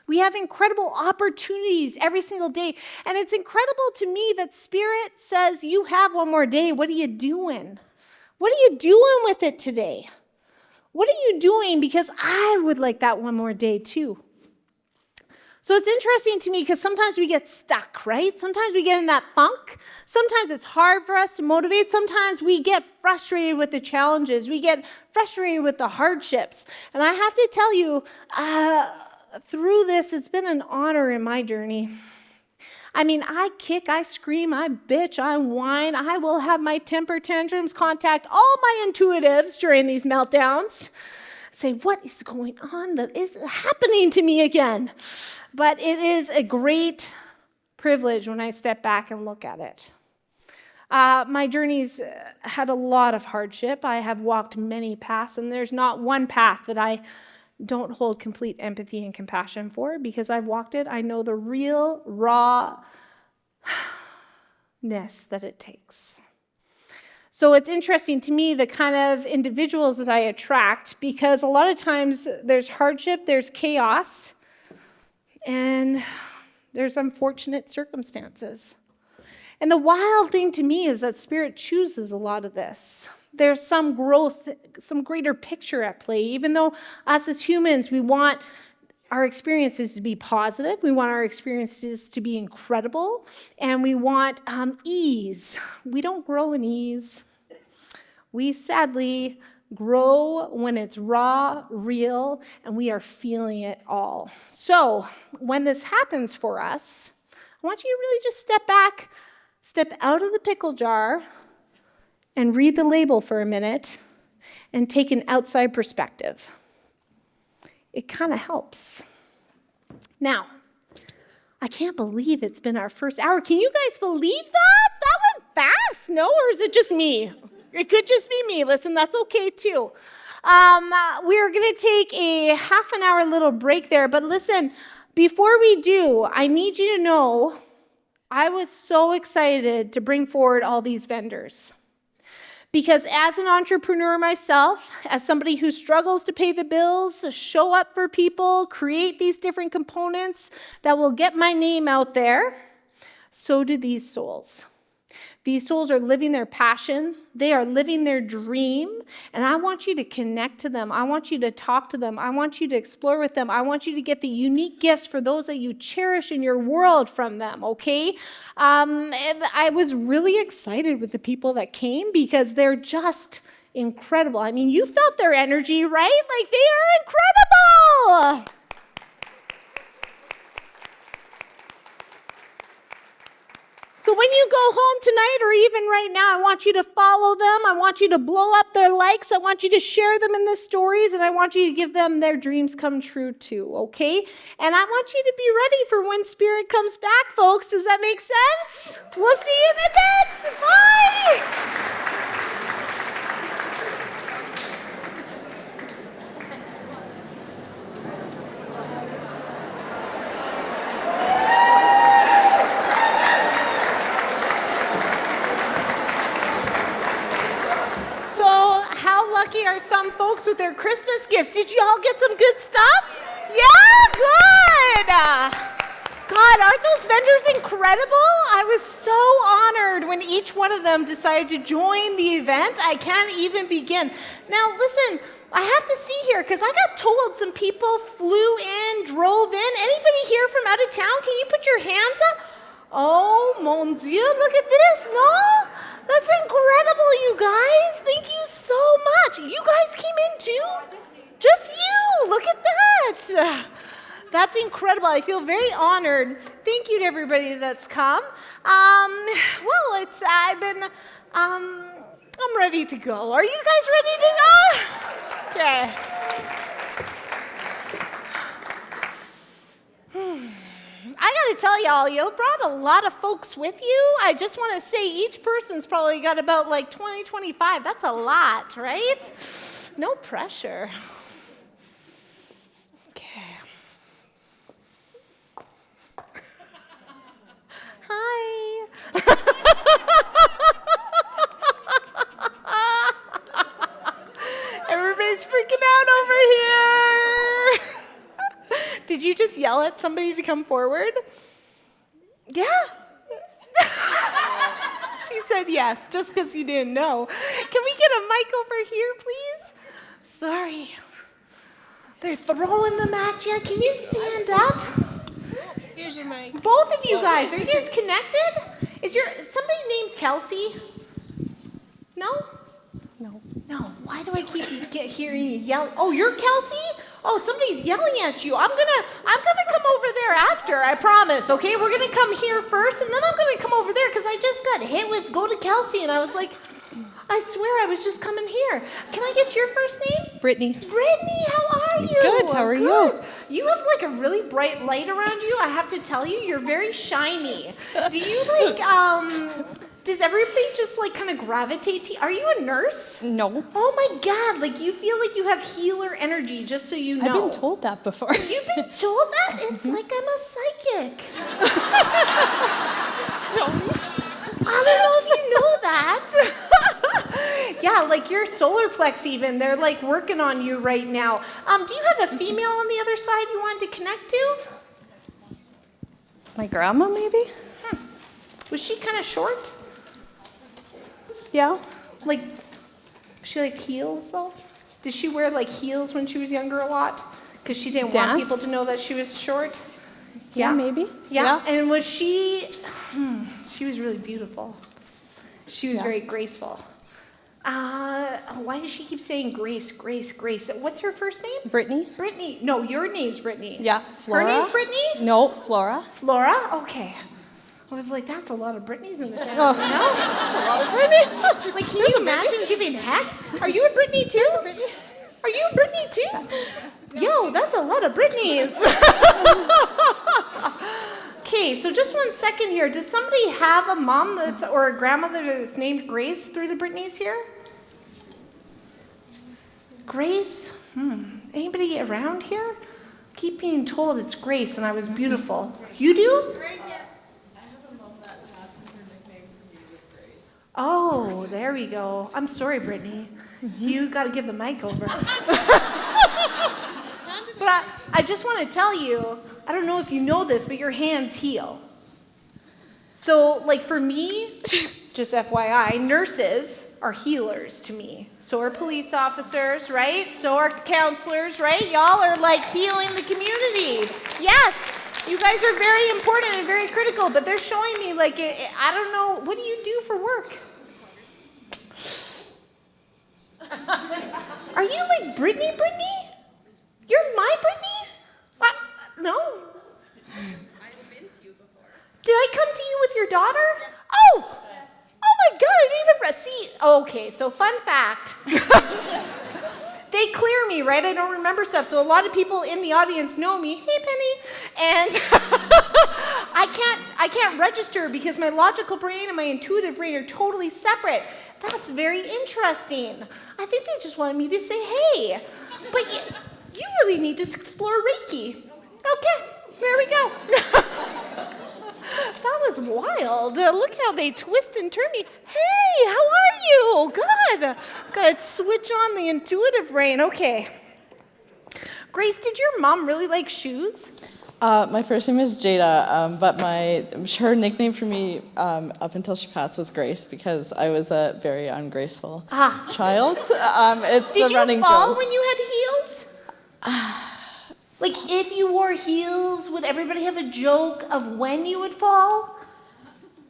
We have incredible opportunities every single day. And it's incredible to me that Spirit says, you have one more day. What are you doing? What are you doing with it today? What are you doing? Because I would like that one more day too. So it's interesting to me because sometimes we get stuck, right? Sometimes we get in that funk. Sometimes it's hard for us to motivate. Sometimes we get frustrated with the challenges. We get frustrated with the hardships. And I have to tell you, through this, it's been an honor in my journey. I mean, I kick, I scream, I bitch, I whine. I will have my temper tantrums, contact all my intuitives during these meltdowns. Say, what is going on that is happening to me again? But it is a great privilege when I step back and look at it. My journey's had a lot of hardship. I have walked many paths, and there's not one path that I don't hold complete empathy and compassion for, because I've walked it. I know the real rawness that it takes. So it's interesting to me the kind of individuals that I attract, because a lot of times there's hardship, there's chaos, and there's unfortunate circumstances. And the wild thing to me is that Spirit chooses a lot of this. There's some growth, some greater picture at play. Even though us as humans, we want our experiences to be positive, we want our experiences to be incredible, and we want ease. We don't grow in ease. We sadly grow when it's raw, real, and we are feeling it all. So when this happens for us, I want you to really just step back, step out of the pickle jar, and read the label for a minute and take an outside perspective. It kind of helps. Now, I can't believe it's been our first hour. Can you guys believe that? That went fast, no? Or is it just me? It could just be me. Listen, that's okay too. We're going to take a half an hour little break there. But listen, before we do, I need you to know I was so excited to bring forward all these vendors. Because as an entrepreneur myself, as somebody who struggles to pay the bills, show up for people, create these different components that will get my name out there, so do these souls. These souls are living their passion. They are living their dream. And I want you to connect to them. I want you to talk to them. I want you to explore with them. I want you to get the unique gifts for those that you cherish in your world from them, okay? And I was really excited with the people that came because they're just incredible. I mean, you felt their energy, right? Like, they are incredible. So when you go home tonight or even right now, I want you to follow them. I want you to blow up their likes. I want you to share them in the stories, and I want you to give them their dreams come true too, okay? And I want you to be ready for when Spirit comes back, folks. Does that make sense? We'll see you in a bit. Bye. Are some folks with their Christmas gifts? Did you all get some good stuff? Yeah, good. God, aren't those vendors incredible? I was so honored when each one of them decided to join the event. I can't even begin. Now, listen, I have to see here because I got told some people flew in, drove in. Anybody here from out of town? Can you put your hands up? Oh, mon Dieu, look at this, no? That's incredible, you guys. Thank you so much. You guys came in too? Just you. Look at that. That's incredible. I feel very honored. Thank you to everybody that's come. I'm ready to go. Are you guys ready to go? Okay. I got to tell y'all, you brought a lot of folks with you. I just want to say each person's probably got about like 20, 25. That's a lot, right? No pressure. Okay. Hi. Everybody's freaking out over here. Did you just yell at somebody to come forward? Yeah. She said yes, just because you didn't know. Can we get a mic over here, please? Sorry. They're throwing them at you. Can you stand up? Here's your mic. Both of you guys, are you guys connected? Is somebody named Kelsey? No? No. Why do I keep hearing you yell? Oh, you're Kelsey? Oh, somebody's yelling at you. I'm gonna come over there after, I promise, okay? We're gonna come here first, and then I'm gonna come over there, because I just got hit with go to Kelsey, and I was like, I swear I was just coming here. Can I get your first name? Brittany. Brittany, how are you? Good, how are you? You have like a really bright light around you. I have to tell you, you're very shiny. Do you does everybody just like kind of gravitate to you? Are you a nurse? No. Oh my God, like you feel like you have healer energy, just so you know. I've been told that before. You've been told that? It's like I'm a psychic. I don't know if you know that. Yeah, like your solar plex even, they're like working on you right now. Do you have a female on the other side you wanted to connect to? My grandma, maybe? Was she kind of short? Yeah. Like, she liked heels though? Did she wear like heels when she was younger a lot? Because she didn't want people to know that she was short? Yeah, maybe. Yeah. And was she was really beautiful. She was very graceful. Why does she keep saying Grace, Grace, Grace? What's her first name? Brittany. Brittany. No, your name's Brittany. Yeah, Flora. Her name's Brittany? No, Flora. Flora? Okay. I was like, that's a lot of Brittany's in the family. Oh, no? There's a lot of Brittany's. Like, can you imagine giving heck? Are you a Brittany too? Are you a Brittany too? Yo, that's a lot of Brittany's. Okay, so just 1 second here. Does somebody have a mom or a grandmother that's named Grace through the Brittany's here? Grace? Anybody around here? Keep being told it's Grace and I was beautiful. You do? Oh, there we go. I'm sorry, Brittany. You got to give the mic over. But I just want to tell you, I don't know if you know this, but your hands heal. So, like for me, just FYI, nurses are healers to me. So are police officers, right? So are counselors, right? Y'all are like healing the community. Yes, you guys are very important and very critical, but they're showing me like, I don't know, what do you do for work? Are you like Brittany? You're my Brittany? No. I've been to you before. Did I come to you with your daughter? Yes. Oh! Yes. Oh my God, I didn't even see. Okay, so fun fact. They clear me, right? I don't remember stuff. So a lot of people in the audience know me. Hey, Penny. And I can't register because my logical brain and my intuitive brain are totally separate. That's very interesting. I think they just wanted me to say hey. But you really need to explore Reiki. Okay, there we go. That was wild. Look how they twist and turn me. Hey, how are you? Good. Gotta switch on the intuitive brain. Okay. Grace, did your mom really like shoes? My first name is Jada, but her nickname for me up until she passed was Grace because I was a very ungraceful child. It's Did the running you fall joke. when you had heels? Like, if you wore heels, would everybody have a joke of when you would fall?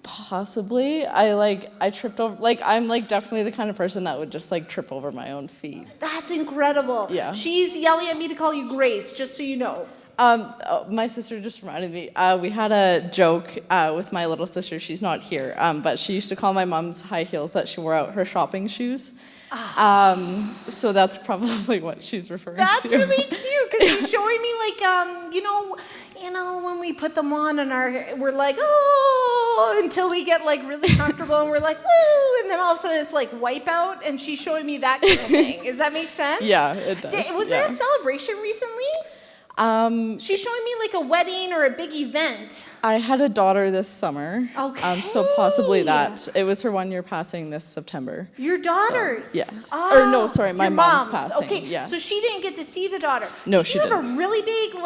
Possibly. I tripped over. I'm definitely the kind of person that would just trip over my own feet. That's incredible. Yeah. She's yelling at me to call you Grace, just so you know. My sister just reminded me. We had a joke with my little sister. She's not here, but she used to call my mom's high heels that she wore out her shopping shoes. So that's probably what she's referring to. That's really cute because she's showing me you know when we put them on and we're like oh until we get really comfortable and we're like woo and then all of a sudden it's like wipeout and she's showing me that kind of thing. Does that make sense? Yeah, it does. Was there a celebration recently? She's showing me a wedding or a big event. I had a daughter this summer. Okay. So possibly that. It was her 1 year passing this September. Your daughter's? So, yes. Oh, or no, sorry, my your mom's passing. Okay, yes. so she didn't get to see the daughter. No, did she you have didn't. a really big I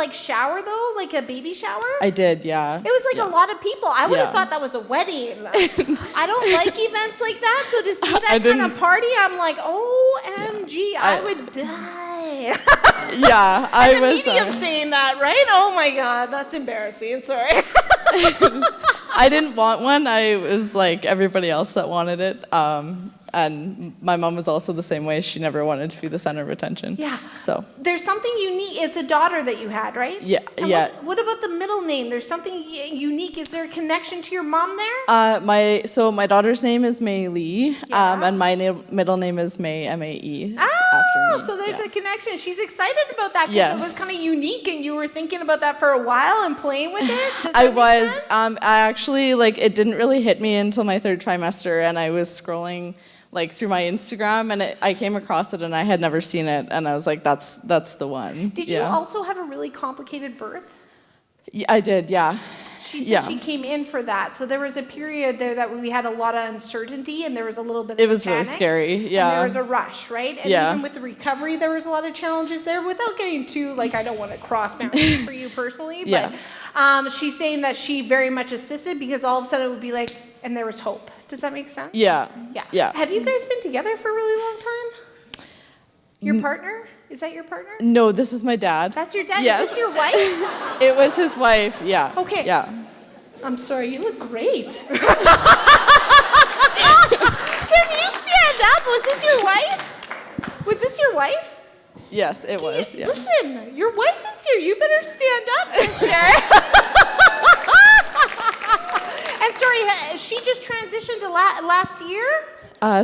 don't like events like that, so to see that kind of party, I'm like, OMG, I would die. Yeah, I and was. The medium saying that, right? Oh my God, that's embarrassing. Sorry. I didn't want one. I was like everybody else that wanted it. And my mom was also the same way. She never wanted to be the center of attention. Yeah. So there's something unique. It's a daughter that you had, right? Yeah. And yeah. What about the middle name? There's something unique. Is there a connection to your mom there? My daughter's name is May Lee, Yeah. and my middle name is May M-A-E. After me. So there's a connection. She's excited about that because Yes. it was kind of unique, and you were thinking about that for a while and playing with it. Does I that make was. sense? I actually it didn't really hit me until my third trimester, and I was scrolling through my Instagram, and I came across it, and I had never seen it, and I was like, that's the one. Did you also have a really complicated birth? Yeah, I did. Yeah. She said she came in for that. So there was a period there that we had a lot of uncertainty and there was a little bit of It was panic, really scary, yeah. And there was a rush, right? And even with the recovery, there was a lot of challenges there without getting too, I don't want to cross boundaries for you personally, but she's saying that she very much assisted because all of a sudden it would be and there was hope. Does that make sense? Yeah. Yeah. Have you guys been together for a really long time? Your partner? Is that your partner? No, this is my dad. That's your dad? Yes. Is this your wife? It was his wife, yeah. Okay. Yeah. I'm sorry, you look great. Can you stand up? Was this your wife? Was this your wife? Yes, it was, yeah. Listen, your wife is here. You better stand up, mister. And sorry, she just transitioned to last year?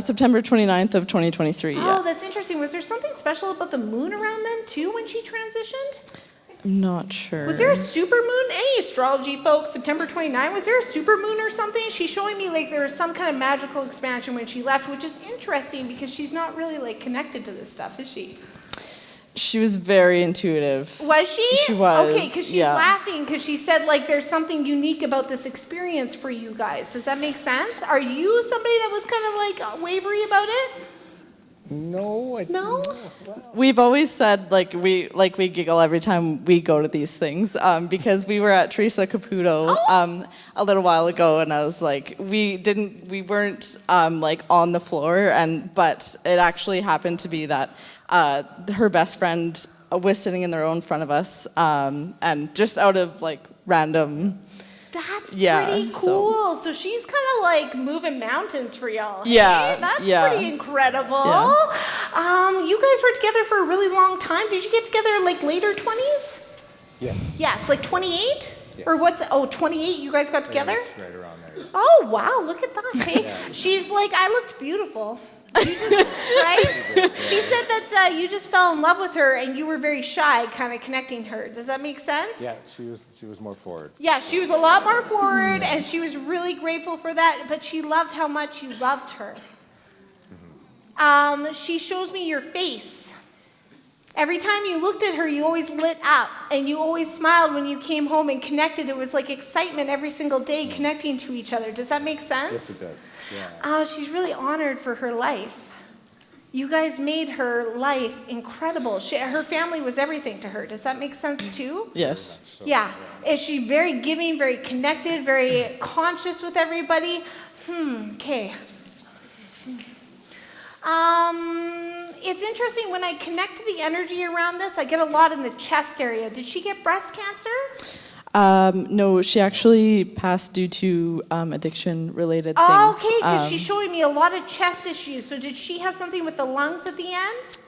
September 29th of 2023, yeah. Oh, that's interesting. Was there something special about the moon around then, too, when she transitioned? I'm not sure. Was there a supermoon? Any astrology folks, September 29, was there a supermoon or something? She's showing me there was some kind of magical expansion when she left, which is interesting because she's not really connected to this stuff, is she? She was very intuitive. Was she? She was, Okay, because she's laughing because she said there's something unique about this experience for you guys. Does that make sense? Are you somebody that was kind of wavery about it? No, I No? We've always said we giggle every time we go to these things because we were at Teresa Caputo a little while ago, and I was like, we weren't on the floor, but it actually happened to be that her best friend was sitting in the row in front of us, and just out of random. That's Yeah, pretty so- cool. So she's kind of like moving mountains for y'all. Yeah, Hey? That's yeah. pretty incredible. Yeah. You guys were together for a really long time. Did you get together later 20s? Yes. Yes, 28? Or what's, 28 you guys got together? Right around there. Oh, wow, look at that. Hey, she's like, I looked beautiful. You just, right? She said that you just fell in love with her and you were very shy, kind of connecting her. Does that make sense? Yeah, she was more forward. Yeah, she was a lot more forward and she was really grateful for that, but she loved how much you loved her. She shows me your face. Every time you looked at her, you always lit up and you always smiled when you came home and connected. It was like excitement every single day connecting to each other. Does that make sense? Yes, it does. Yeah. She's really honored for her life. You guys made her life incredible. Her family was everything to her. Does that make sense too? Yes. Yeah. Is she very giving, very connected, very conscious with everybody? Okay. It's interesting, when I connect to the energy around this, I get a lot in the chest area. Did she get breast cancer? No, she actually passed due to addiction-related things. Oh, okay, because she's showing me a lot of chest issues. So did she have something with the lungs at the end?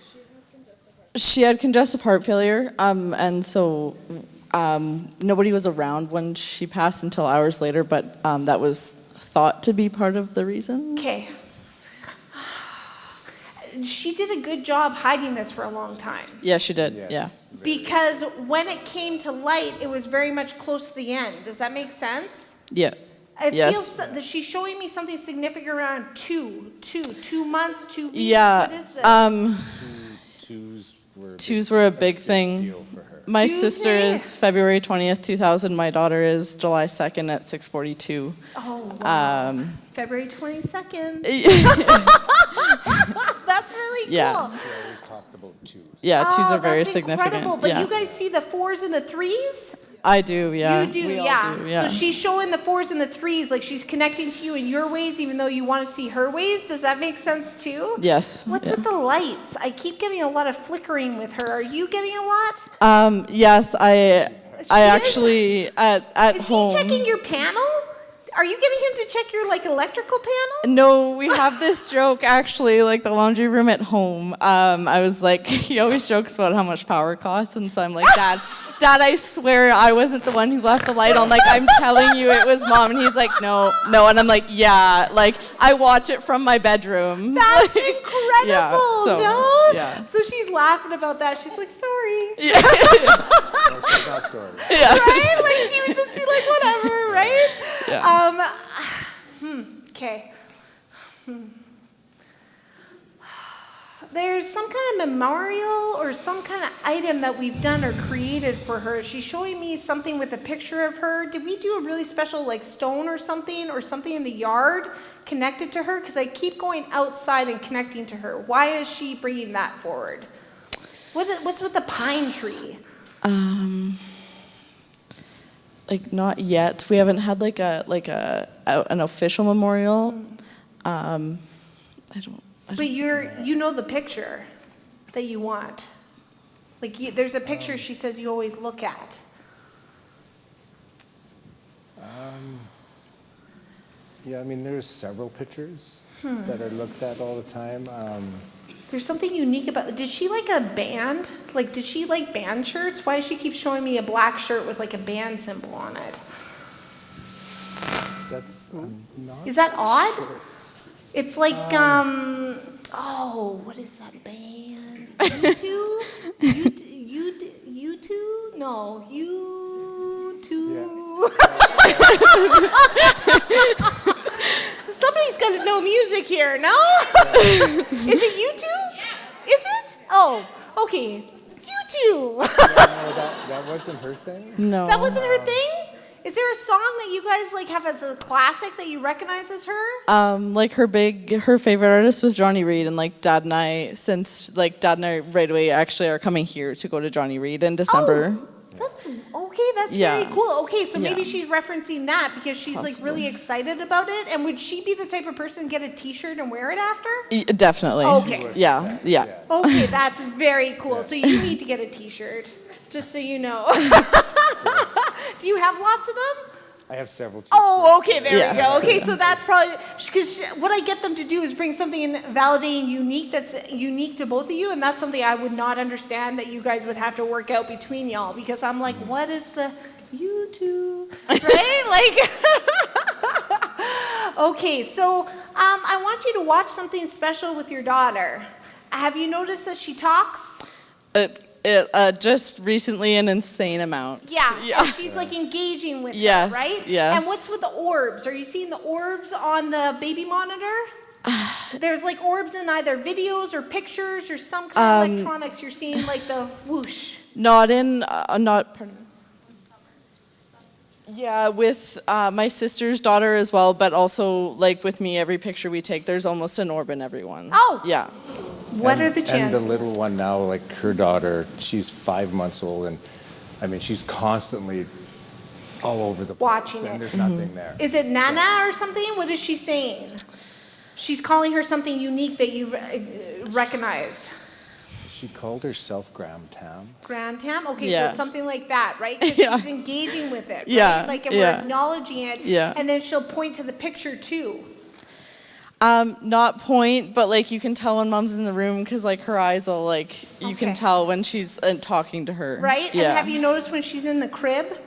She had congestive heart failure, and so nobody was around when she passed until hours later, but that was thought to be part of the reason. Okay. She did a good job hiding this for a long time. Yeah, she did, Yes. yeah. Because when it came to light, it was very much close to the end. Does that make sense? Yeah. It Yes. feels that she's showing me something significant around 2 months, 2 weeks. Yeah. What is this? Twos Twos were a big thing. deal for her. My Tuesday. sister is February 20th, 2000. My daughter is July 2nd at 6:42. Oh, wow. February 22nd. That's really cool. Yeah. She always talked about twos. Yeah, twos Oh, are very that's significant. incredible. But yeah. you guys see the 4s and the 3s? I do, yeah. You do, We all yeah. do, yeah. So she's showing the 4s and the 3s, like she's connecting to you in your ways, even though you want to see her ways. Does that make sense too? Yes. What's yeah. with the lights? I keep getting a lot of flickering with her. Are you getting a lot? Yes, I is? actually at Is home. he checking your panel? Are you getting him to check your electrical panel? No, we have this joke actually, the laundry room at home. I was like, he always jokes about how much power costs, and so I'm like, Dad, I swear I wasn't the one who left the light on. I'm telling you it was Mom. And he's like, no. And I'm like, yeah. I watch it from my bedroom. That's incredible. Yeah, so, no? yeah. So she's laughing about that. She's like, sorry. Yeah. No, she's not sorry. Yeah. Right? She would just be like, whatever, right? Yeah. Okay. There's some kind of memorial or some kind of item that we've done or created for her. She's showing me something with a picture of her. Did we do a really special stone or something in the yard connected to her? Because I keep going outside and connecting to her. Why is she bringing that forward? What's with the pine tree? Not yet. We haven't had an official memorial. But you know the picture that you want. There's a picture she says you always look at. Yeah, I mean, there's several pictures that are looked at all the time. There's something unique about. Did she like a band? Did she like band shirts? Why does she keep showing me a black shirt with a band symbol on it? That's not. Is that odd? sure. It's what is that band? U2? U2? No, U2. Somebody's got to know music here, no? Is it U2? Yeah. Is it? Oh, okay. U2. No, that wasn't her thing. No. That wasn't her thing? Is there a song that you guys like have as a classic that you recognize as her? Like her favorite artist was Johnny Reed, and like Dad and I, right away actually are coming here to go to Johnny Reed in December. Oh, that's okay. That's Yeah. very cool. Okay, so maybe Yeah. she's referencing that because she's like really excited about it. And would she be the type of person to get a T-shirt and wear it after? Definitely. Okay. Yeah. Okay, that's very cool. So you need to get a T-shirt, just so you know. Do you have lots of them? I have several. Oh, okay, there Yes. we go. Okay, so that's probably, because what I get them to do is bring something in validating unique that's unique to both of you, and that's something I would not understand that you guys would have to work out between y'all, because I'm like, what is the YouTube, right? Like, okay, so I want you to watch something special with your daughter. Have you noticed that she talks? Just recently an insane amount. Yeah. And she's like engaging with Yes, her, right? yes. And what's with the orbs? Are you seeing the orbs on the baby monitor? There's like orbs in either videos or pictures or some kind of electronics. You're seeing like the whoosh. Pardon me. Yeah, with my sister's daughter as well, but also like with me, every picture we take, there's almost an orb in everyone. Oh. Yeah. What are the And chances? the little one now, like her daughter, she's 5 months old, and I mean, she's constantly all over the place. Watching it. And there's nothing there. Is it Nana or something? What is she saying? She's calling her something unique that you recognized. She called herself Graham Tam. Grand Tam? Okay, so Yeah. it's something like that, right? Because Yeah. she's engaging with it, right? Yeah, Like, and yeah. we're acknowledging it. Yeah. And then she'll point to the picture too. Not point, but like you can tell when mom's in the room because like her eyes will like, you can Okay. tell when she's talking to her. Right? Yeah. And have you noticed when she's in the crib?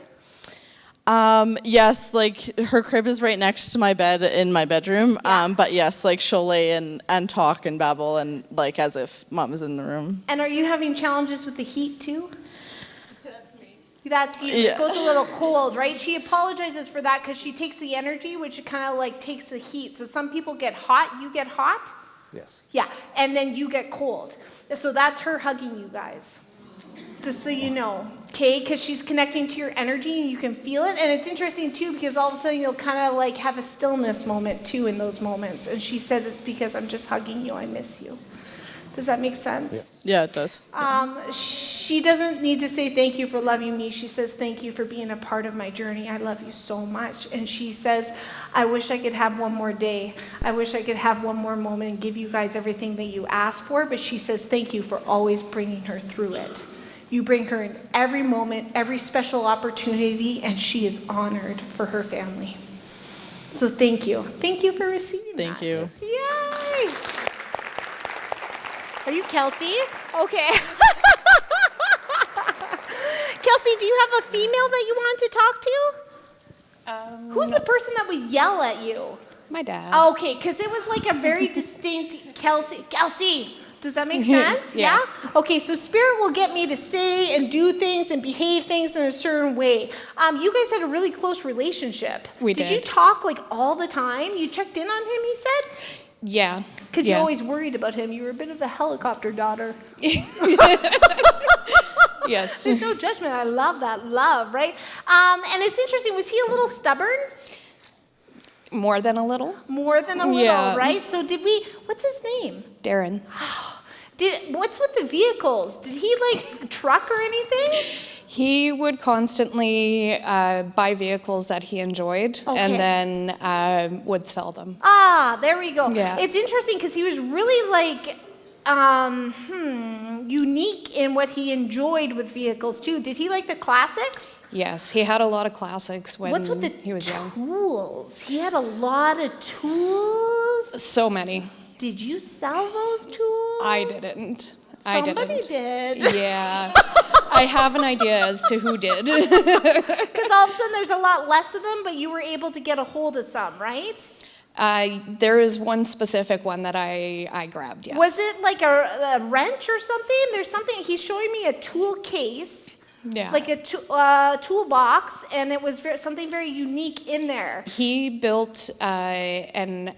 Yes, like her crib is right next to my bed in my bedroom. But yes, like she'll lay and talk and babble and like as if mom is in the room. And are you having challenges with the heat too? That's you. Yeah. It goes a little cold, right? She apologizes for that because she takes the energy, which kind of like takes the heat. So some people get hot, you get hot. Yes. Yeah, and then you get cold. So that's her hugging you guys. Just so you know, okay? Because she's connecting to your energy and you can feel it. And it's interesting too because all of a sudden you'll kind of like have a stillness moment too in those moments. And she says it's because I'm just hugging you, I miss you. Does that make sense? Yeah, it does. She doesn't need to say thank you for loving me. She says thank you for being a part of my journey. I love you so much. And she says, I wish I could have one more day. I wish I could have one more moment and give you guys everything that you asked for. But she says thank you for always bringing her through it. You bring her in every moment, every special opportunity, and she is honored for her family. So thank you. Thank you for receiving that. Thank you. Yay! Are you Kelsey? Okay. Kelsey, do you have a female that you want to talk to? Who's the person that would yell at you? My dad. Okay, because it was like a very distinct Kelsey. Kelsey, does that make sense? Yeah. Okay, so Spirit will get me to say and do things and behave things in a certain way. You guys had a really close relationship. We Did you did. talk like all the time? You checked in on him, he said? Yeah. Because yeah. you always worried about him. You were a bit of a helicopter daughter. Yes. There's no judgment. I love that love, right? And it's interesting. Was he a little stubborn? More than a little. More than a little, Yeah. right? So what's his name? Darren. What's with the vehicles? Did he like truck or anything? He would constantly buy vehicles that he enjoyed Okay. and then would sell them. Ah, there we go. Yeah. It's interesting because he was really like unique in what he enjoyed with vehicles too. Did he like the classics? Yes, he had a lot of classics when What's with the he was young. tools? He had a lot of tools. So many. Did you sell those tools? I didn't. Somebody did. Yeah. I have an idea as to who did. Because all of a sudden there's a lot less of them, but you were able to get a hold of some, right? There is one specific one that I grabbed, yes. Was it like a wrench or something? There's something, he's showing me a tool case. Yeah. Like a toolbox, and it was something very unique in there. He built an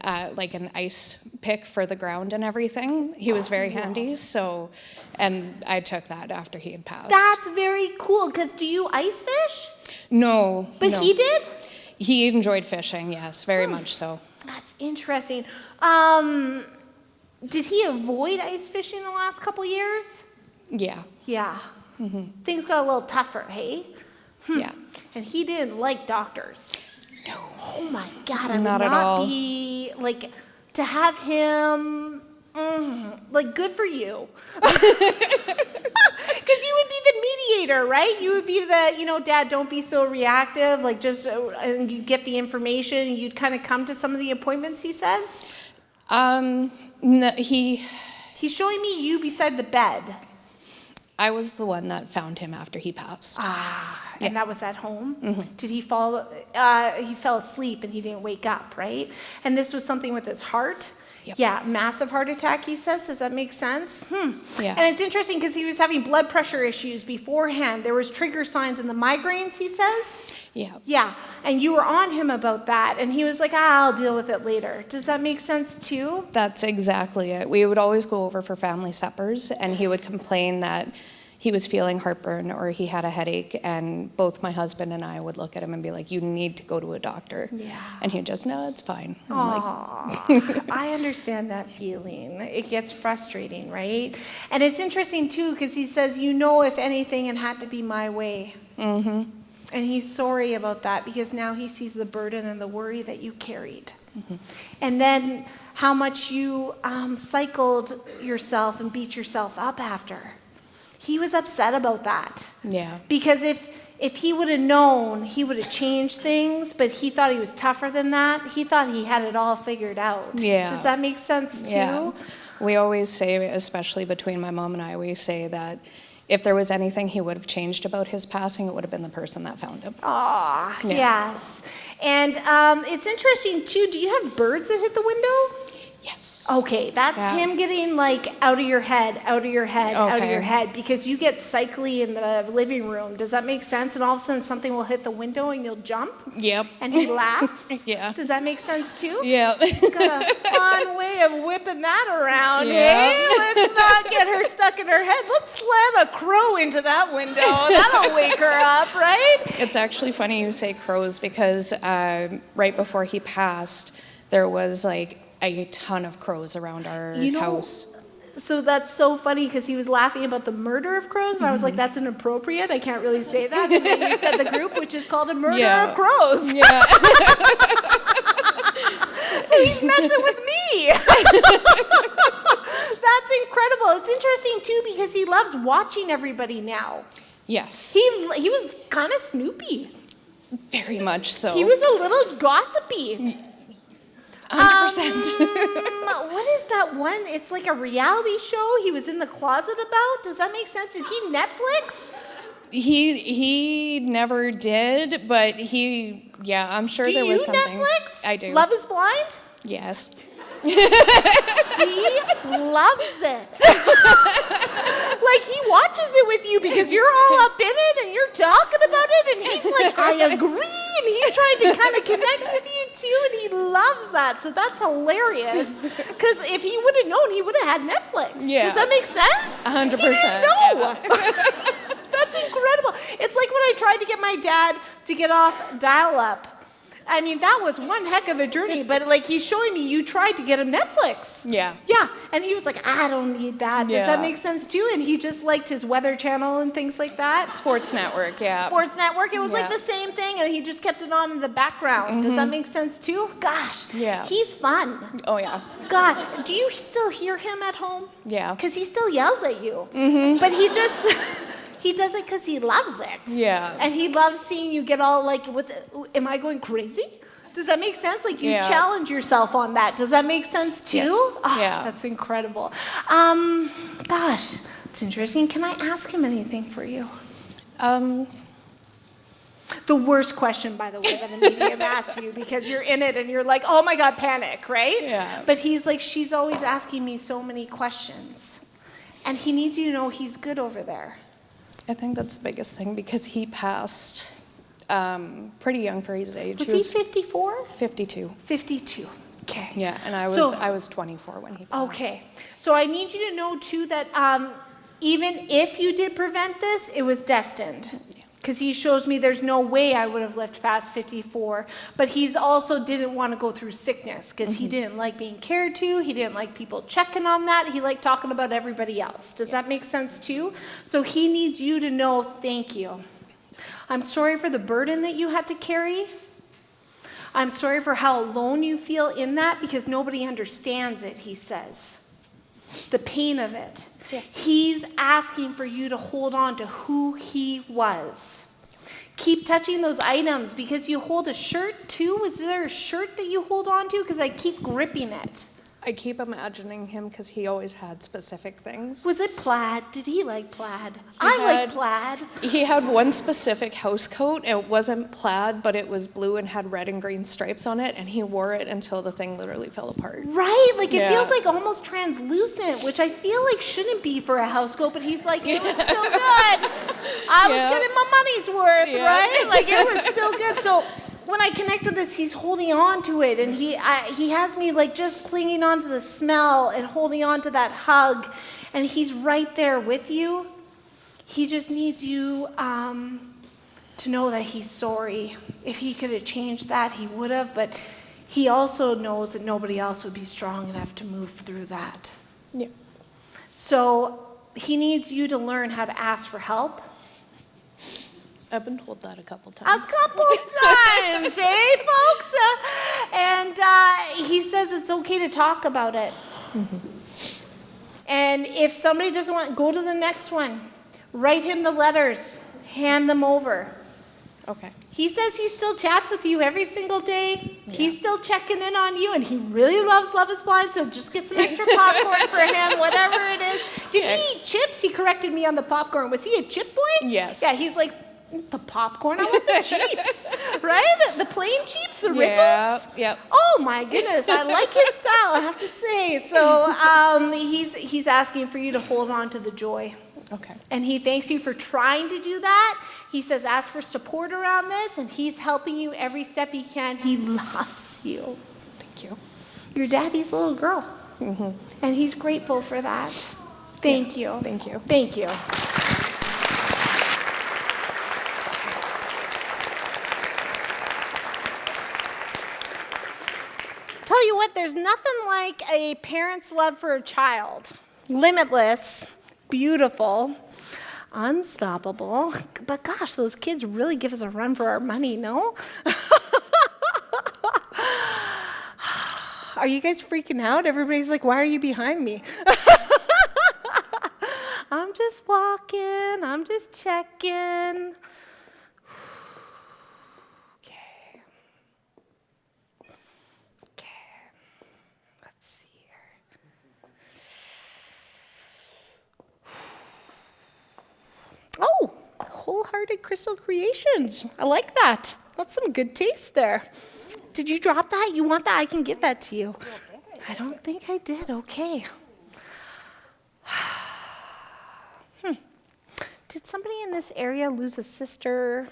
ice pick for the ground and everything. He was very handy, so, and I took that after he had passed. That's very cool, because do you ice fish? No. But no. he did? He enjoyed fishing, yes, very much so. That's interesting. Did he avoid ice fishing the last couple years? Yeah. Yeah. Things got a little tougher, hey? Yeah. And he didn't like doctors. No. Oh my God, I Not would at not all. be, like, to have him, like, good for you. Because you would be the mediator, right? You would be the, Dad, don't be so reactive, like, just, and you get the information, and you'd kind of come to some of the appointments, he says? No, He's showing me you beside the bed. I was the one that found him after he passed. And that was at home? Did he fall, he fell asleep and he didn't wake up, right? And this was something with his heart? Yep. Yeah, massive heart attack, he says. Does that make sense? Yeah. And it's interesting because he was having blood pressure issues beforehand. There was trigger signs in the migraines, he says. Yeah. Yeah, and you were on him about that, and he was like, I'll deal with it later. Does that make sense too? That's exactly it. We would always go over for family suppers, and he would complain that he was feeling heartburn or he had a headache, and both my husband and I would look at him and be like, you need to go to a doctor. Yeah. And he'd just, no, it's fine. And I'm like, Aw, I understand that feeling. It gets frustrating, right? And it's interesting too, because he says, if anything, it had to be my way. And he's sorry about that because now he sees the burden and the worry that you carried. And then how much you cycled yourself and beat yourself up after. He was upset about that. yeah. Because if he would have known, he would have changed things, but he thought he was tougher than that. He thought he had it all figured out. Yeah. Does that make sense too? Yeah. We always say, especially between my mom and I, we say that if there was anything he would have changed about his passing, it would have been the person that found him. Aw, Yeah. yes. And it's interesting too, do you have birds that hit the window? Yes. Okay, that's Yeah. him getting like out of your head, out of your head, out of Okay. your head, because you get cycly in the living room. Does that make sense? And all of a sudden something will hit the window and you'll jump Yep. and he laughs. Yeah. Does that make sense too? Yeah. He's got a fun way of whipping that around, Yeah. hey? Let's not get her stuck in her head. Let's slam a crow into that window. That'll wake her up, right? It's actually funny you say crows because right before he passed, there was like a ton of crows around our house. So that's so funny because he was laughing about the murder of crows, and I was like, that's inappropriate. I can't really say that. And then you said the group, which is called a murder Yeah. of crows. Yeah. So he's messing with me. That's incredible. It's interesting too because he loves watching everybody now. Yes. He was kind of snoopy. Very much so. He was a little gossipy. 100%. What is that one? It's like a reality show he was in the closet about. Does that make sense? Did he Netflix? He never did, but I'm sure Do there you was something. Netflix? I do. Love is Blind? Yes. He loves it. Like he watches it with you because you're all up in it and you're talking about it and he's like, I agree, and he's trying to kind of connect with you too, and he loves that. So that's hilarious. Because if he would have known, he would have had Netflix. Yeah. Does that make sense? 100%. He didn't know. That's incredible. It's like when I tried to get my dad to get off dial-up. I mean, that was one heck of a journey, but like he's showing me you tried to get him Netflix. Yeah. Yeah, and he was like, I don't need that. Does that Yeah. make sense too? And he just liked his Weather Channel and things like that. Sports Network, yeah. Sports Network, it was like Yeah. the same thing, and he just kept it on in the background. Does that make sense too? Gosh, Yeah. he's fun. Oh, yeah. God, do you still hear him at home? Yeah. Because he still yells at you. But he just, he does it because he loves it. Yeah. And he loves seeing you get all like, am I going crazy? Does that make sense? Like you Yeah. challenge yourself on that. Does that make sense too? Yes. Oh, Yeah. That's incredible. Gosh, it's interesting. Can I ask him anything for you? The worst question, by the way, that a medium asks you because you're in it and you're like, oh my God, panic, right? Yeah. But he's like, she's always asking me so many questions. And he needs you to know he's good over there. I think that's the biggest thing because he passed pretty young for his age. Was he 54? 52. 52. Okay. Yeah, and I So- was 24 when he passed. Okay. So I need you to know, too, that even if you did prevent this, it was destined. because he shows me there's no way I would have lived past 54. But he's also didn't want to go through sickness because he didn't like being cared to. He didn't like people checking on that. He liked talking about everybody else. Does that make sense too? So he needs you to know, thank you. I'm sorry for the burden that you had to carry. I'm sorry for how alone you feel in that because nobody understands it, he says. The pain of it. Yeah. He's asking for you to hold on to who he was. Keep touching those items because you hold a shirt too. Is there a shirt that you hold on to? Because I keep gripping it. I keep imagining him because he always had specific things. Was it plaid? Did he like plaid? I like plaid. He had one specific house coat. It wasn't plaid, but it was blue and had red and green stripes on it, and he wore it until the thing literally fell apart. Right? Like it feels like almost translucent, which I feel like shouldn't be for a house coat, but he's like, it was still good. I was getting my money's worth, right? Like it was still good. So when I connect to this, he's holding on to it, and he has me like just clinging on to the smell and holding on to that hug, and he's right there with you. He just needs you to know that he's sorry. If he could have changed that, he would have, but he also knows that nobody else would be strong enough to move through that. Yeah. So he needs you to learn how to ask for help. I've been told that a couple times. A couple times, eh, folks? And he says it's okay to talk about it. And if somebody doesn't want, go to the next one. Write him the letters. Hand them over. Okay. He says he still chats with you every single day. Yeah. He's still checking in on you, and he really loves Love is Blind, so just get some extra popcorn for him, whatever it is. Did he eat chips? He corrected me on the popcorn. Was he a chip boy? Yes. Yeah, he's like, the popcorn, I want the Jeeps, right? The plain Jeeps, the ripples. Yep. Oh my goodness, I like his style, I have to say. So he's asking for you to hold on to the joy. Okay. And he thanks you for trying to do that. He says, ask for support around this, and he's helping you every step he can. He loves you. Thank you. You're daddy's little girl. And he's grateful for that. Thank you. Thank you. Thank you. Tell you what, there's nothing like a parent's love for a child. Limitless, beautiful, unstoppable. But gosh, those kids really give us a run for our money, no? Are you guys freaking out? Everybody's like, why are you behind me? I'm just walking, I'm just checking. Oh, Wholehearted Crystal Creations. I like that. That's some good taste there. Did you drop that? You want that? I can give that to you. I don't think I did. Okay. Did somebody in this area lose a sister?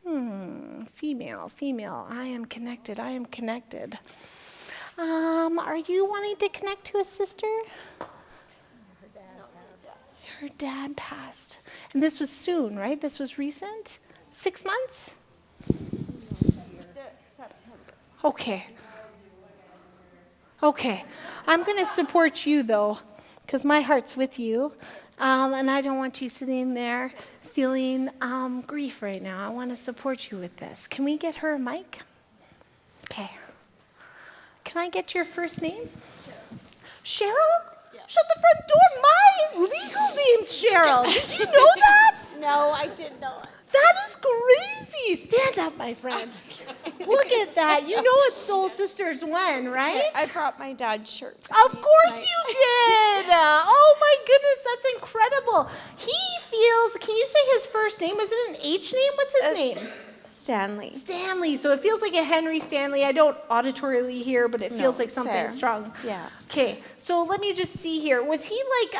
Female. I am connected. Are you wanting to connect to a sister? Her dad passed. And this was soon, right? This was recent? 6 months? Okay. I'm going to support you, though, because my heart's with you. And I don't want you sitting there feeling grief right now. I want to support you with this. Can we get her a mic? Okay. Can I get your first name? Cheryl? Yeah. Shut the front door. My legal name's Cheryl. Did you know that? No, I didn't know it. That is crazy. Stand up, my friend. Look at that. You know it's Soul Sisters when, right? I brought my dad's shirt. Of course you did. Oh my goodness, that's incredible. He feels, can you say his first name? Is it an H name? What's his name? Stanley. Stanley. So it feels like a Henry Stanley. I don't auditorily hear, but it feels like something fair. strong. Yeah. Okay, so let me just see here. Was he like,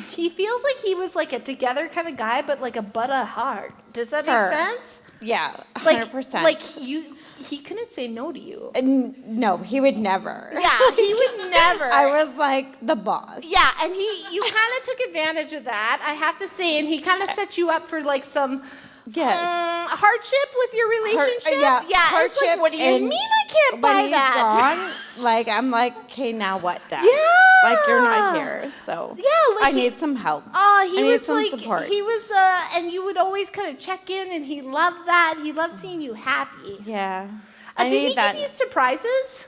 he feels like he was like a together kind of guy, but like a butt of heart. Does that make sense? Yeah, 100%. Like he couldn't say no to you. No, he would never. Yeah, Yeah, he would never. I was like the boss. Yeah, and you kind of took advantage of that, I have to say, and he kind of set you up for like some hardship with your relationship. Yeah, It's like, hardship. what do you mean I can't buy when he's that? gone, like I'm like, okay, now what, Dad? Yeah. Like you're not here, so Yeah, like I need some help. Oh, he I need was some like, support. he was, and you would always kind of check in, and he loved that. He loved seeing you happy. Yeah, Did he give you surprises?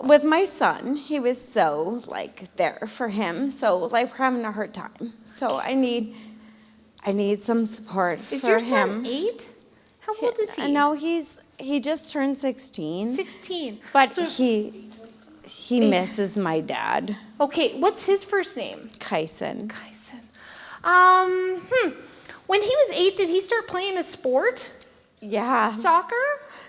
With my son, he was so like there for him. So like we're having a hard time. So I need some support Is for your him. son 8? How old is he? No, he just turned 16. 16. But So- he misses my dad, Okay, what's his first name? Kyson. Kyson. When he was 8, did he start playing a sport? Yeah, Soccer?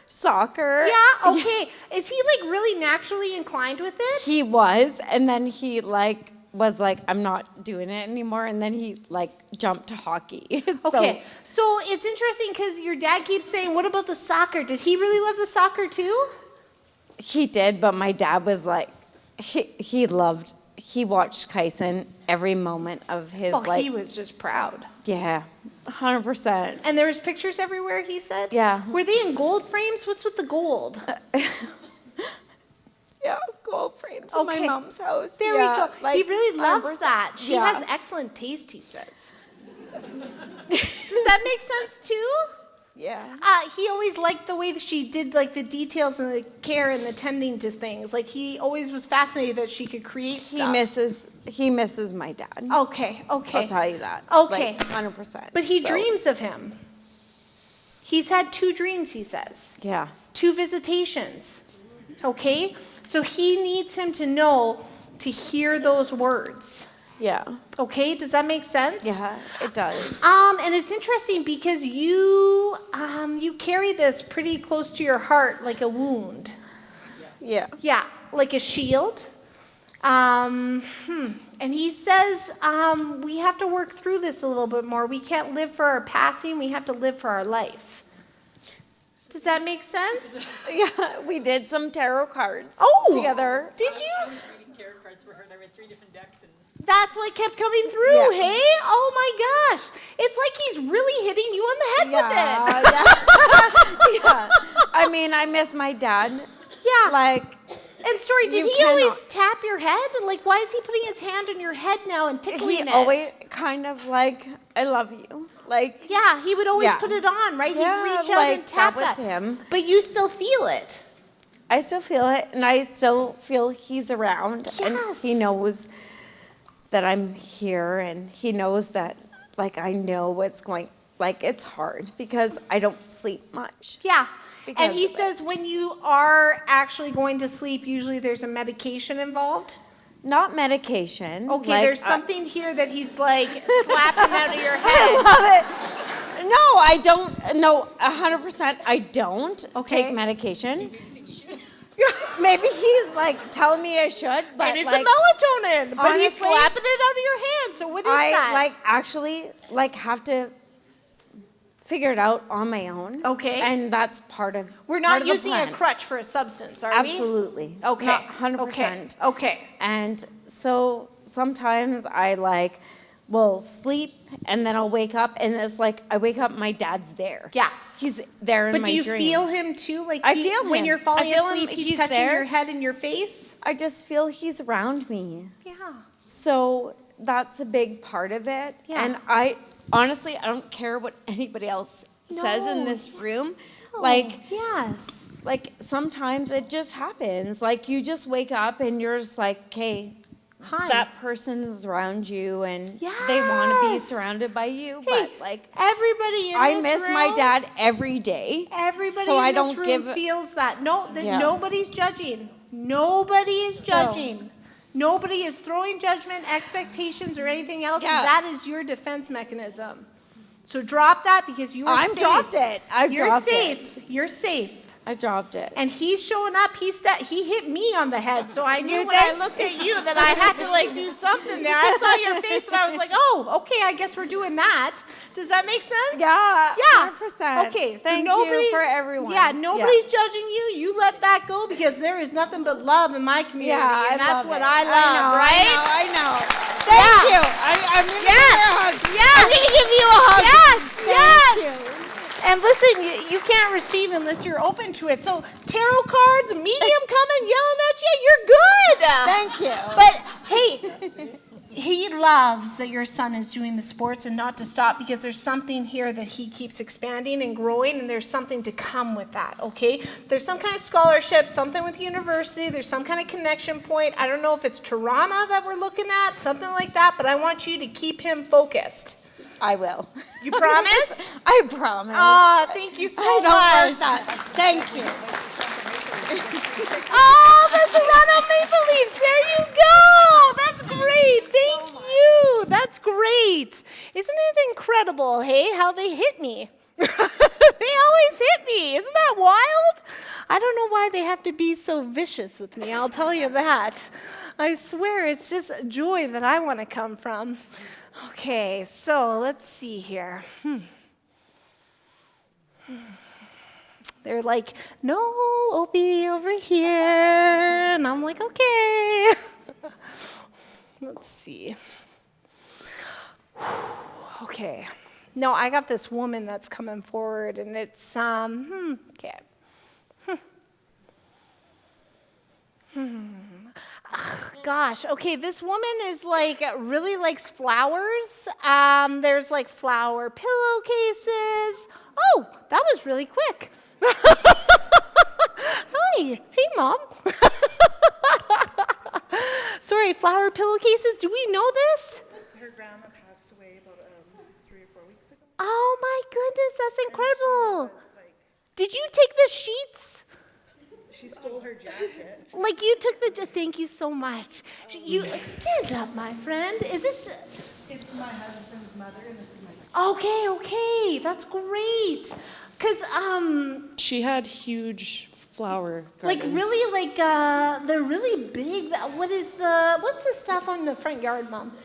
soccer. Yeah, okay. Is he like really naturally inclined with it? He was, and then he like was like, I'm not doing it anymore, and then he like jumped to hockey. Okay, so it's interesting because your dad keeps saying, what about the soccer? Did he really love the soccer too? He did, but my dad was like, he watched Kyson every moment of his He was just proud. yeah, 100%. And there was pictures everywhere, he said? Yeah. Were they in gold frames? What's with the gold? Yeah, gold frames in my Okay. mom's house. There Yeah, we go. like He really loves 100%. that. She Yeah. has excellent taste, he says. Does that make sense too? Yeah. He always liked the way that she did like the details and the care and the tending to things. Like he always was fascinated that she could create stuff. He misses my dad. Okay. I'll tell you that. Okay. Like, 100%. But he So, dreams of him. He's had 2 dreams, he says. Yeah. 2 visitations. Okay? So he needs him to know to hear those words. Yeah. Okay? Does that make sense? Yeah, it does. And it's interesting because you carry this pretty close to your heart like a wound. Yeah. Yeah, like a shield. And he says we have to work through this a little bit more. We can't live for our passing. We have to live for our life. Does that make sense? Yeah, we did some tarot cards together. Did you? Reading tarot cards for her. There were 3 different decks. And That's what kept coming through, Yeah. hey? Oh my gosh. It's like he's really hitting you on the head with it. Yeah. I mean, I miss my dad. Yeah. Like, And sorry, did You he always cannot- tap your head? Like, why is he putting his hand on your head now and tickling he it? always kind of like, I love you. Like, Yeah, he would always Yeah. put it on, right? Yeah, He'd reach out like, and tap that was him. But you still feel it. I still feel it, and I still feel he's around, and he Yes. knows that I'm here, and he knows that, like, I know what's going, like, it's hard because I don't sleep much. Yeah. Because And he of it. says when you are actually going to sleep, usually there's a medication involved. Not medication. Okay, like, there's something here that he's like slapping out of your I head. love it. No, I don't. No, 100%. I don't Okay. take medication. Maybe he's like telling me I should, but Maybe like, some melatonin, but he's honestly, slapping it out of your hand. So what is I that? like actually like have to figure it out on my own. Okay. And that's part of. We're part not of the using a plan. crutch for a substance, are we? Absolutely. Okay. Not 100%. Okay. And so sometimes I like will sleep and then I'll wake up and it's like I wake up, my dad's there. Yeah. He's there in But my do you dream. feel him too? Like I feel when him. you're falling I feel him. asleep, he's He's touching there. your head and your face. I just feel he's around me. Yeah. So that's a big part of it. Yeah. And I honestly, I don't care what anybody else says in No. this room. Oh, Like, yes. like sometimes it just happens. Like you just wake up and you're just like, okay, Hi. that person's around you and they want to be Yes. surrounded by you. Hey, But like, everybody in I this miss room, my dad every day. Everybody so in I this don't room give- feels that. No, that Yeah. nobody's judging. Nobody is So- judging. Nobody is throwing judgment, expectations, or anything else. Yeah. And that is your defense mechanism. So drop that because you are I've safe. dropped it. I've You're dropped safe. it. You're safe. I dropped it. And he's showing up. He hit me on the head, so I knew when I looked at you that I had to like do something there. I saw your face and I was like, oh, okay, I guess we're doing that. Does that make sense? Yeah, Yeah. 100%. Okay, so Thank nobody, you for everyone. Yeah, nobody's judging you. You let that go because there is nothing but love in my community, Yeah, and that's what it. I love, right? I know. Thank you. I'm going to give you a hug. Yes. I'm going to give you a hug. Yes, Thank yes. you. And listen, you can't receive unless you're open to it. So tarot cards, medium coming, yelling at you, you're good. Thank you. But hey, he loves that your son is doing the sports and not to stop because there's something here that he keeps expanding and growing, and there's something to come with that, okay? There's some kind of scholarship, something with university, there's some kind of connection point. I don't know if it's Tirana that we're looking at, something like that, but I want you to keep him focused. I will. You promise? I promise. Oh, thank you so I don't much. want that. Thank you. Oh, the Toronto Maple Leafs. There you go. That's great. Thank you. That's great. Isn't it incredible, hey, how they hit me? They always hit me. Isn't that wild? I don't know why they have to be so vicious with me. I'll tell you that. I swear it's just joy that I want to come from. Okay, so let's see here. They're like, no, Opie, over here. And I'm like, okay. Let's see. Okay. No, I got this woman that's coming forward, and it's, okay. Gosh, okay, this woman is like, really likes flowers. There's like flower pillowcases. Oh, that was really quick. Hi, hey mom. Sorry, flower pillowcases, do we know this? Her grandma passed away about 3 or 4 weeks ago. Oh my goodness, that's incredible. Did you take the sheets? She stole her jacket. Like you took the, thank you so much. You, stand up, my friend. Is this? It's my husband's mother, and this is my Okay, that's great. Cause She had huge flower like gardens. really like they're really big. What's the stuff on the front yard, Mom?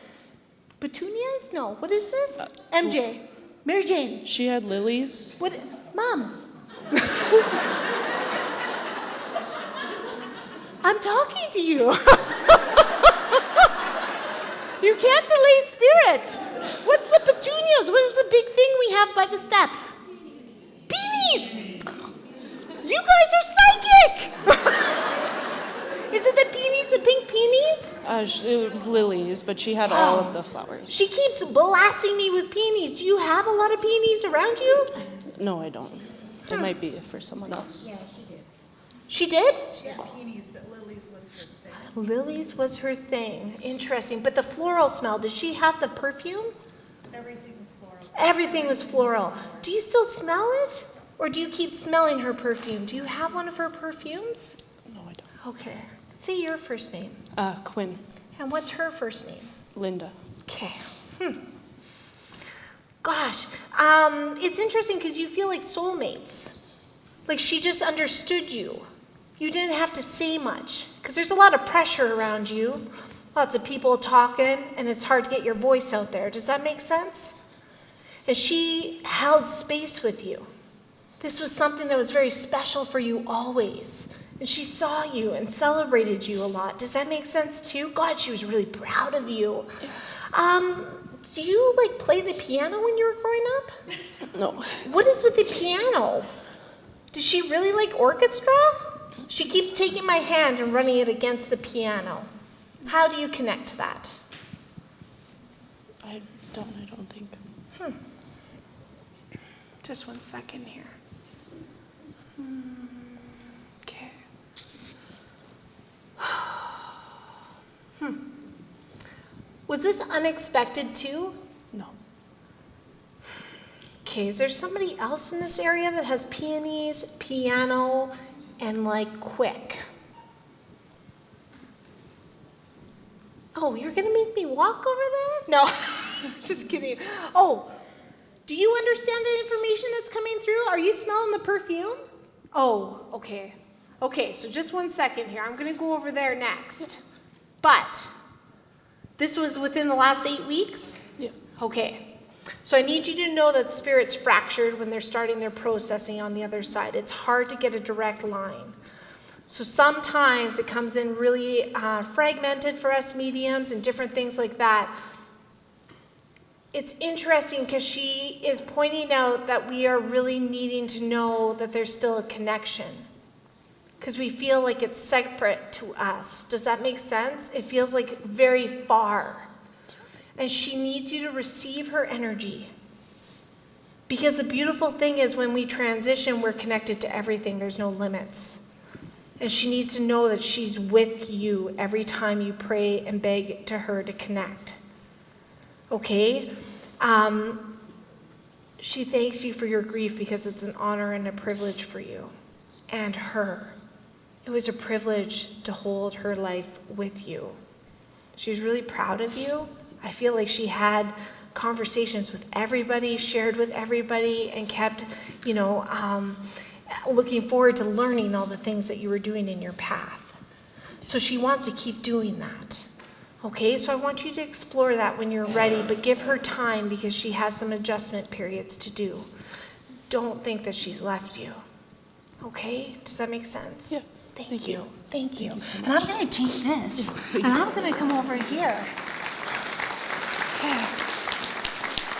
Petunias? No. What is this? MJ. Mary Jane. She had lilies. What? Mom. I'm talking to you. You can't delay spirit. What's the petunias? What is the big thing we have by the step? Peonies! You guys are psychic! Is it the peonies, the pink peonies? It was lilies, but she had all of the flowers. She keeps blasting me with peonies. Do you have a lot of peonies around you? No, I don't. It might be for someone else. Yeah, she did. She did? She had peonies, but lilies was her thing. Lilies was her thing. Interesting. But the floral smell, did she have the perfume? Everything was floral. Everything was floral. Do you still smell it? Or do you keep smelling her perfume? Do you have one of her perfumes? No, I don't. Okay. Say your first name. Quinn. And what's her first name? Linda. Okay. Gosh. It's interesting because you feel like soulmates. Like she just understood you. You didn't have to say much. Because there's a lot of pressure around you. Lots of people talking, and it's hard to get your voice out there. Does that make sense? And she held space with you. This was something that was very special for you always. And she saw you and celebrated you a lot. Does that make sense too? God, she was really proud of you. Do you like play the piano when you were growing up? No. What is with the piano? Does she really like orchestra? She keeps taking my hand and running it against the piano. How do you connect to that? I don't think. Just 1 second here. Okay. Was this unexpected too? No. Okay, is there somebody else in this area that has peonies, piano, and like quick? Oh, you're gonna make me walk over there? No, just kidding. Oh, do you understand the information that's coming through? Are you smelling the perfume? Oh, okay. Okay, so just one second here. I'm going to go over there next. But this was within the last 8 weeks? Yeah. Okay. So I need you to know that spirit's fractured when they're starting their processing on the other side. It's hard to get a direct line. So sometimes it comes in really fragmented for us mediums and different things like that. It's interesting because she is pointing out that we are really needing to know that there's still a connection. Because we feel like it's separate to us. Does that make sense? It feels like very far. And she needs you to receive her energy. Because the beautiful thing is when we transition, we're connected to everything. There's no limits. And she needs to know that she's with you every time you pray and beg to her to connect. Okay? She thanks you for your grief because it's an honor and a privilege for you. And her. It was a privilege to hold her life with you. She's really proud of you. I feel like she had conversations with everybody, shared with everybody, and kept, looking forward to learning all the things that you were doing in your path. So she wants to keep doing that. Okay, so I want you to explore that when you're ready, but give her time because she has some adjustment periods to do. Don't think that she's left you. Okay, does that make sense? Yeah. Thank you. Thank you. And I'm going to take this, and I'm going to come over here. Okay.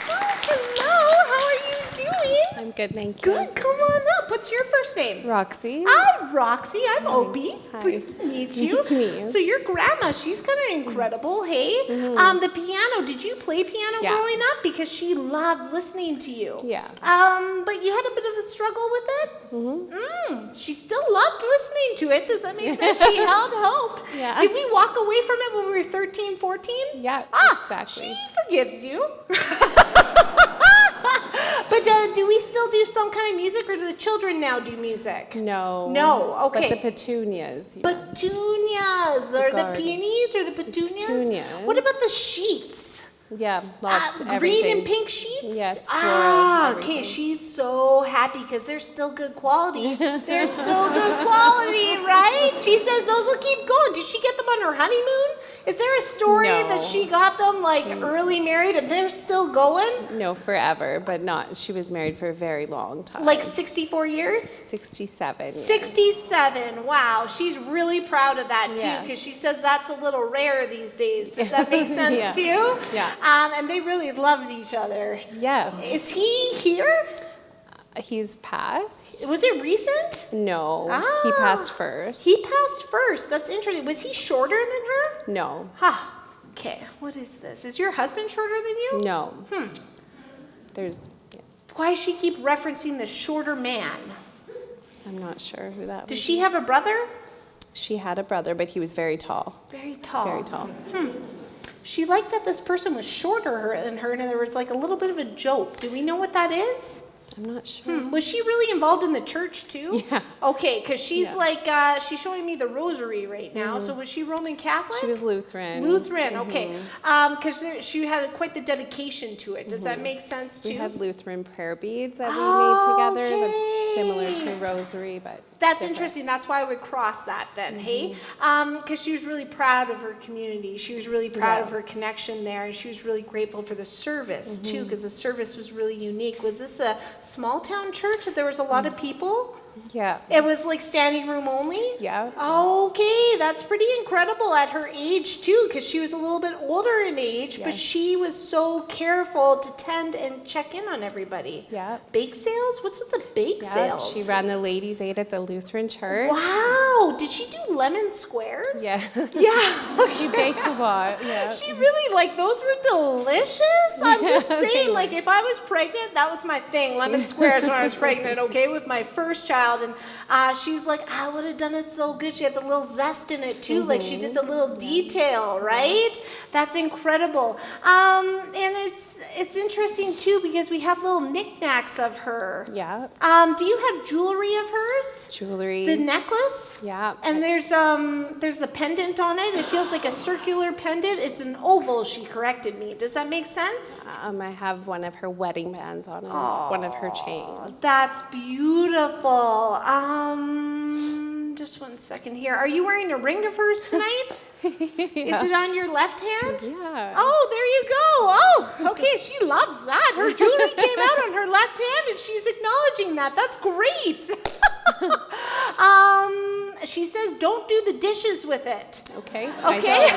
Oh, hello. How are you doing? I'm good, thank you. Good. Come on up. What's your first name? Roxy. I'm Roxy. I'm Opie. Hi. Pleased to meet you. Nice to meet you. So your grandma, she's kind of incredible, hey? The piano, did you play piano Yeah. growing up? Because she loved listening to you. Yeah. But you had a bit of a struggle with it? She still loved listening to it. Does that make sense? She held hope. Yeah. Did we walk away from it when we were 13, 14? Yeah, exactly. She forgives you. But do we still do some kind of music, or do the children now do music? No. No, okay. But the petunias. Yeah. Petunias, or the garden. peonies, or the petunias? Petunias. What about the sheets? Yeah, lots, Green everything. and pink sheets? Yes, floral, okay, everything. she's so happy because they're still good quality. They're still good quality, right? She says those will keep going. Did she get them on her honeymoon? Is there a story No. that she got them like early married and they're still going? No, forever, but not. She was married for a very long time. Like 64 years? 67 years. 67. Wow. She's really proud of that too, Yeah. because she says that's a little rare these days. Does that make sense Yeah. to you? Yeah. And they really loved each other. Yeah. Is he here? He's passed? Was it recent? No. Ah. He passed first. He passed first. That's interesting. Was he shorter than her? No. Ha. Okay. What is this? Is your husband shorter than you? No. There's, yeah. Why does she keep referencing the shorter man? I'm not sure who that Does was. she have a brother? She had a brother, but he was very tall. Very tall. Very tall. She liked that this person was shorter than her, and there was like a little bit of a joke. Do we know what that is? I'm not sure. Was she really involved in the church too? Yeah. Okay, because she's Yeah. like, she's showing me the rosary right now. So was she Roman Catholic? She was Lutheran. Lutheran, okay. Because she had quite the dedication to it. Does that make sense too? We had Lutheran prayer beads that we made together. Okay. That's similar to rosary, but That's different. interesting. That's why I would cross that then, hey? Because she was really proud of her community. She was really proud of her connection there, and she was really grateful for the service too, because the service was really unique. Was this a small town church that there was a lot of people? Yeah. It was like standing room only? Yeah. Okay, that's pretty incredible at her age too, because she was a little bit older in age, but she was so careful to tend and check in on everybody. Yeah. Bake sales? What's with the bake Yeah. sales? She ran the ladies' aid at the Lutheran church. Wow, did she do lemon squares? Yeah. Yeah. She baked a lot. Yeah. She really, like, those were delicious. I'm just saying, like, if I was pregnant, that was my thing, lemon squares when I was pregnant, okay, with my first child. And she's like, I would have done it so good. She had the little zest in it, too. Like, she did the little detail, right? That's incredible. And it's interesting, too, because we have little knickknacks of her. Yeah. Do you have jewelry of hers? Jewelry. The necklace? Yeah. And there's the pendant on it. It feels like a circular pendant. It's an oval, she corrected me. Does that make sense? I have one of her wedding bands on it, one of her chains. That's beautiful. Just one second here. Are you wearing a ring of hers tonight? Is it on your left hand? Yeah. Oh, there you go. Oh, okay. She loves that. Her jewelry came out on her left hand, and she's acknowledging that. That's great. She says, don't do the dishes with it. Okay. Okay.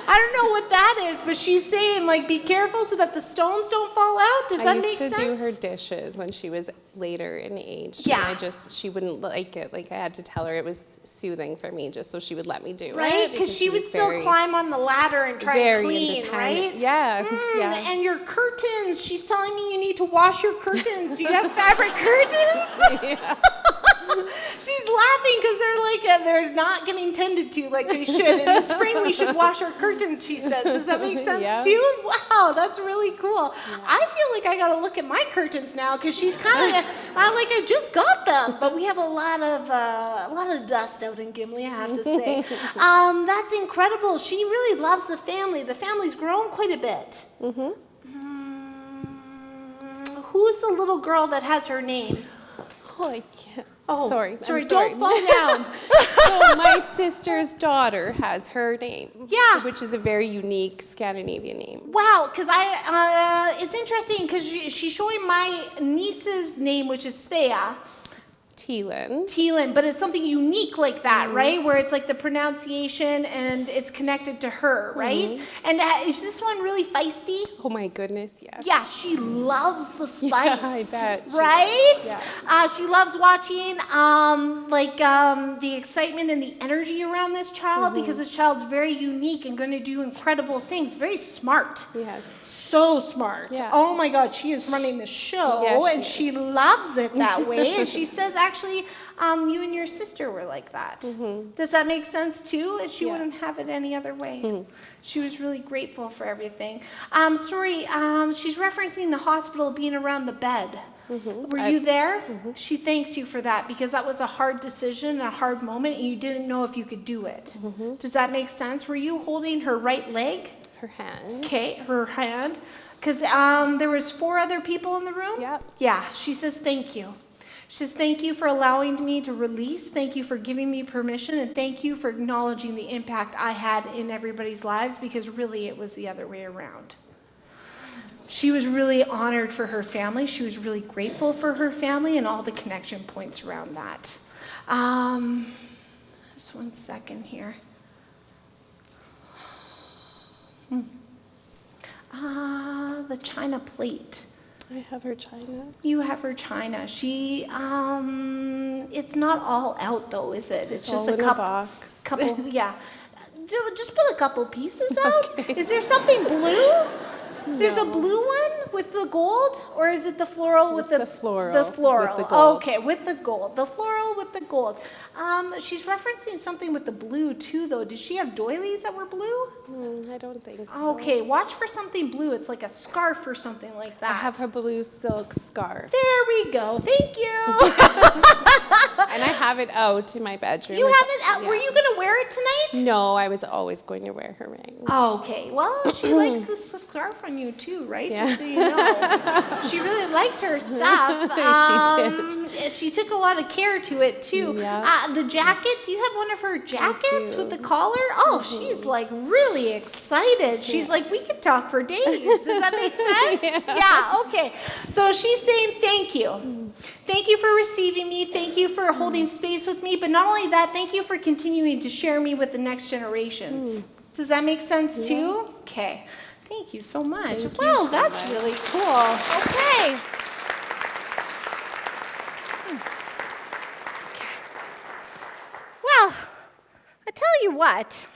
I don't know what that is, but she's saying, like, be careful so that the stones don't fall out. Does that make sense? I used to do her dishes when she was later in age. Yeah. And she wouldn't like it. Like, I had to tell her it was soothing for me just so she would let me do it. Right? Because she would still climb on the ladder and try and clean, right? Yeah. Yeah. And your curtains, she's telling me you need to wash your curtains. Do you have fabric curtains? Yeah. She's laughing because they're not getting tended to like they should. In the spring, we should wash our curtains, she says. Does that make sense too? Wow, that's really cool. Yeah. I feel like I got to look at my curtains now because she's kind of like I just got them, but we have a lot of dust out in Gimli, I have to say. That's incredible. She really loves the family. The family's grown quite a bit. Who's the little girl that has her name? Oh, I can't. Oh, sorry. Don't fall down. So my sister's daughter has her name. Yeah. Which is a very unique Scandinavian name. Wow, because it's interesting because she's showing my niece's name, which is Svea. Thielen, but it's something unique like that, right? Where it's like the pronunciation and it's connected to her, right? And is this one really feisty? Oh my goodness, yes. Yeah, she loves the spice. Yeah, I bet. Right? Yeah. She loves watching the excitement and the energy around this child because this child's very unique and going to do incredible things. Very smart. Yes. So smart. Yeah. Oh my God, she is running the show and she loves it that way. And she says, actually, you and your sister were like that. Does that make sense too? And she wouldn't have it any other way. She was really grateful for everything. She's referencing the hospital being around the bed. Were you there? She thanks you for that because that was a hard decision, a hard moment, and you didn't know if you could do it. Does that make sense? Were you holding her right leg? Her hand. Okay, her hand. Because there was 4 other people in the room? Yep. Yeah, she says thank you. She says, thank you for allowing me to release. Thank you for giving me permission. And thank you for acknowledging the impact I had in everybody's lives because really it was the other way around. She was really honored for her family. She was really grateful for her family and all the connection points around that. Just one second here. The china plate. I have her china. You have her china. She, it's not all out though, is it? It's just all in a box. Couple, yeah. Just put a couple pieces out. Okay. Is there something blue? No. There's a blue one with the gold, or is it the floral with the floral? The floral. With the gold. Okay, with the gold. The floral with the gold. She's referencing something with the blue too, though. Did she have doilies that were blue? I don't think so. Okay, watch for something blue. It's like a scarf or something like that. I have her blue silk scarf. There we go. Thank you. And I have it out in my bedroom. You have it out. Yeah. Were you going to wear it tonight? No, I was always going to wear her ring. Okay. Well, she likes this scarf on you too, right? Yeah. Just so you know. She really liked her stuff. She did. She took a lot of care to it too. Yeah. The jacket, do you have one of her jackets with the collar? Oh, she's like really excited. She's like, we could talk for days. Does that make sense? Yeah, okay. So she's saying thank you. Thank you for receiving me. Thank you for holding space with me. But not only that, thank you for continuing to share me with the next generations. Does that make sense too? Okay. Thank you so much. Wow, that's really cool. Okay. Well, I tell you what.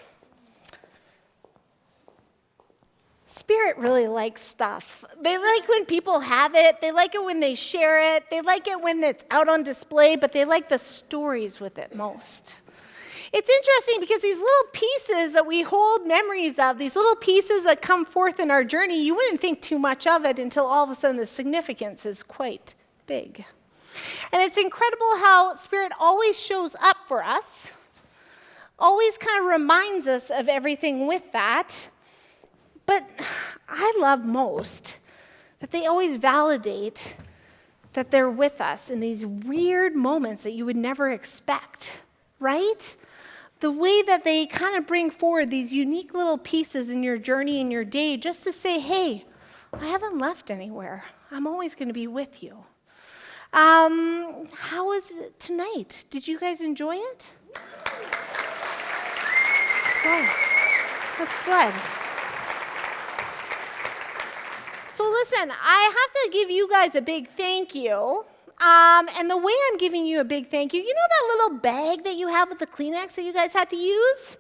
Spirit really likes stuff. They like when people have it. They like it when they share it. They like it when it's out on display, but they like the stories with it most. It's interesting because these little pieces that we hold memories of, these little pieces that come forth in our journey, you wouldn't think too much of it until all of a sudden the significance is quite big. And it's incredible how Spirit always shows up for us, always kind of reminds us of everything with that. But I love most that they always validate that they're with us in these weird moments that you would never expect, right? The way that they kind of bring forward these unique little pieces in your journey and your day just to say, hey, I haven't left anywhere. I'm always going to be with you. How was it tonight? Did you guys enjoy it? Good. That's good. So listen, I have to give you guys a big thank you. And the way I'm giving you a big thank you, you know that little bag that you have with the Kleenex that you guys had to use?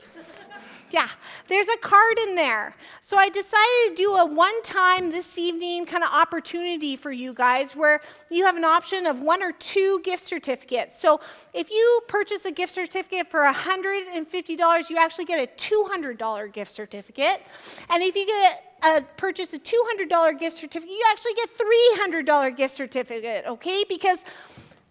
Yeah, there's a card in there. So I decided to do a one-time this evening kind of opportunity for you guys where you have an option of 1 or 2 gift certificates. So if you purchase a gift certificate for $150, you actually get a $200 gift certificate. And if you purchase a $200 gift certificate, you actually get $300 gift certificate, okay? Because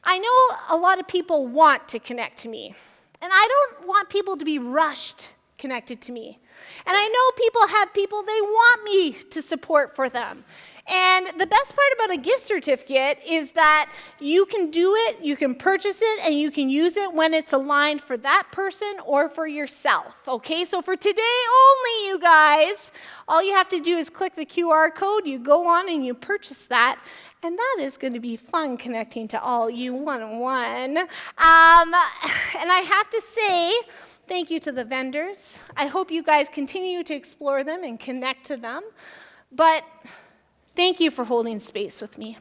I know a lot of people want to connect to me. And I don't want people to be rushed connected to me. And I know people have people they want me to support for them. And the best part about a gift certificate is that you can do it, you can purchase it, and you can use it when it's aligned for that person or for yourself, okay? So for today only, you guys, all you have to do is click the QR code, you go on and you purchase that, and that is going to be fun connecting to all you one-on-one. And I have to say, thank you to the vendors. I hope you guys continue to explore them and connect to them. But thank you for holding space with me.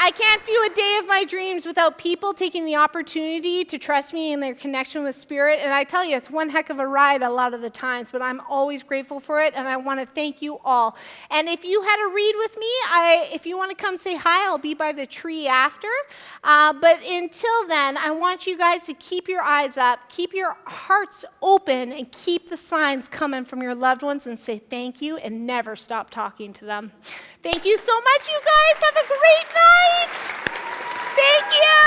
I can't do a day of my dreams without people taking the opportunity to trust me in their connection with Spirit. And I tell you, it's one heck of a ride a lot of the times, but I'm always grateful for it, and I want to thank you all. And if you had a read with me, if you want to come say hi, I'll be by the tree after. But until then, I want you guys to keep your eyes up, keep your hearts open, and keep the signs coming from your loved ones and say thank you and never stop talking to them. Thank you so much, you guys. Have a great night. Thank you.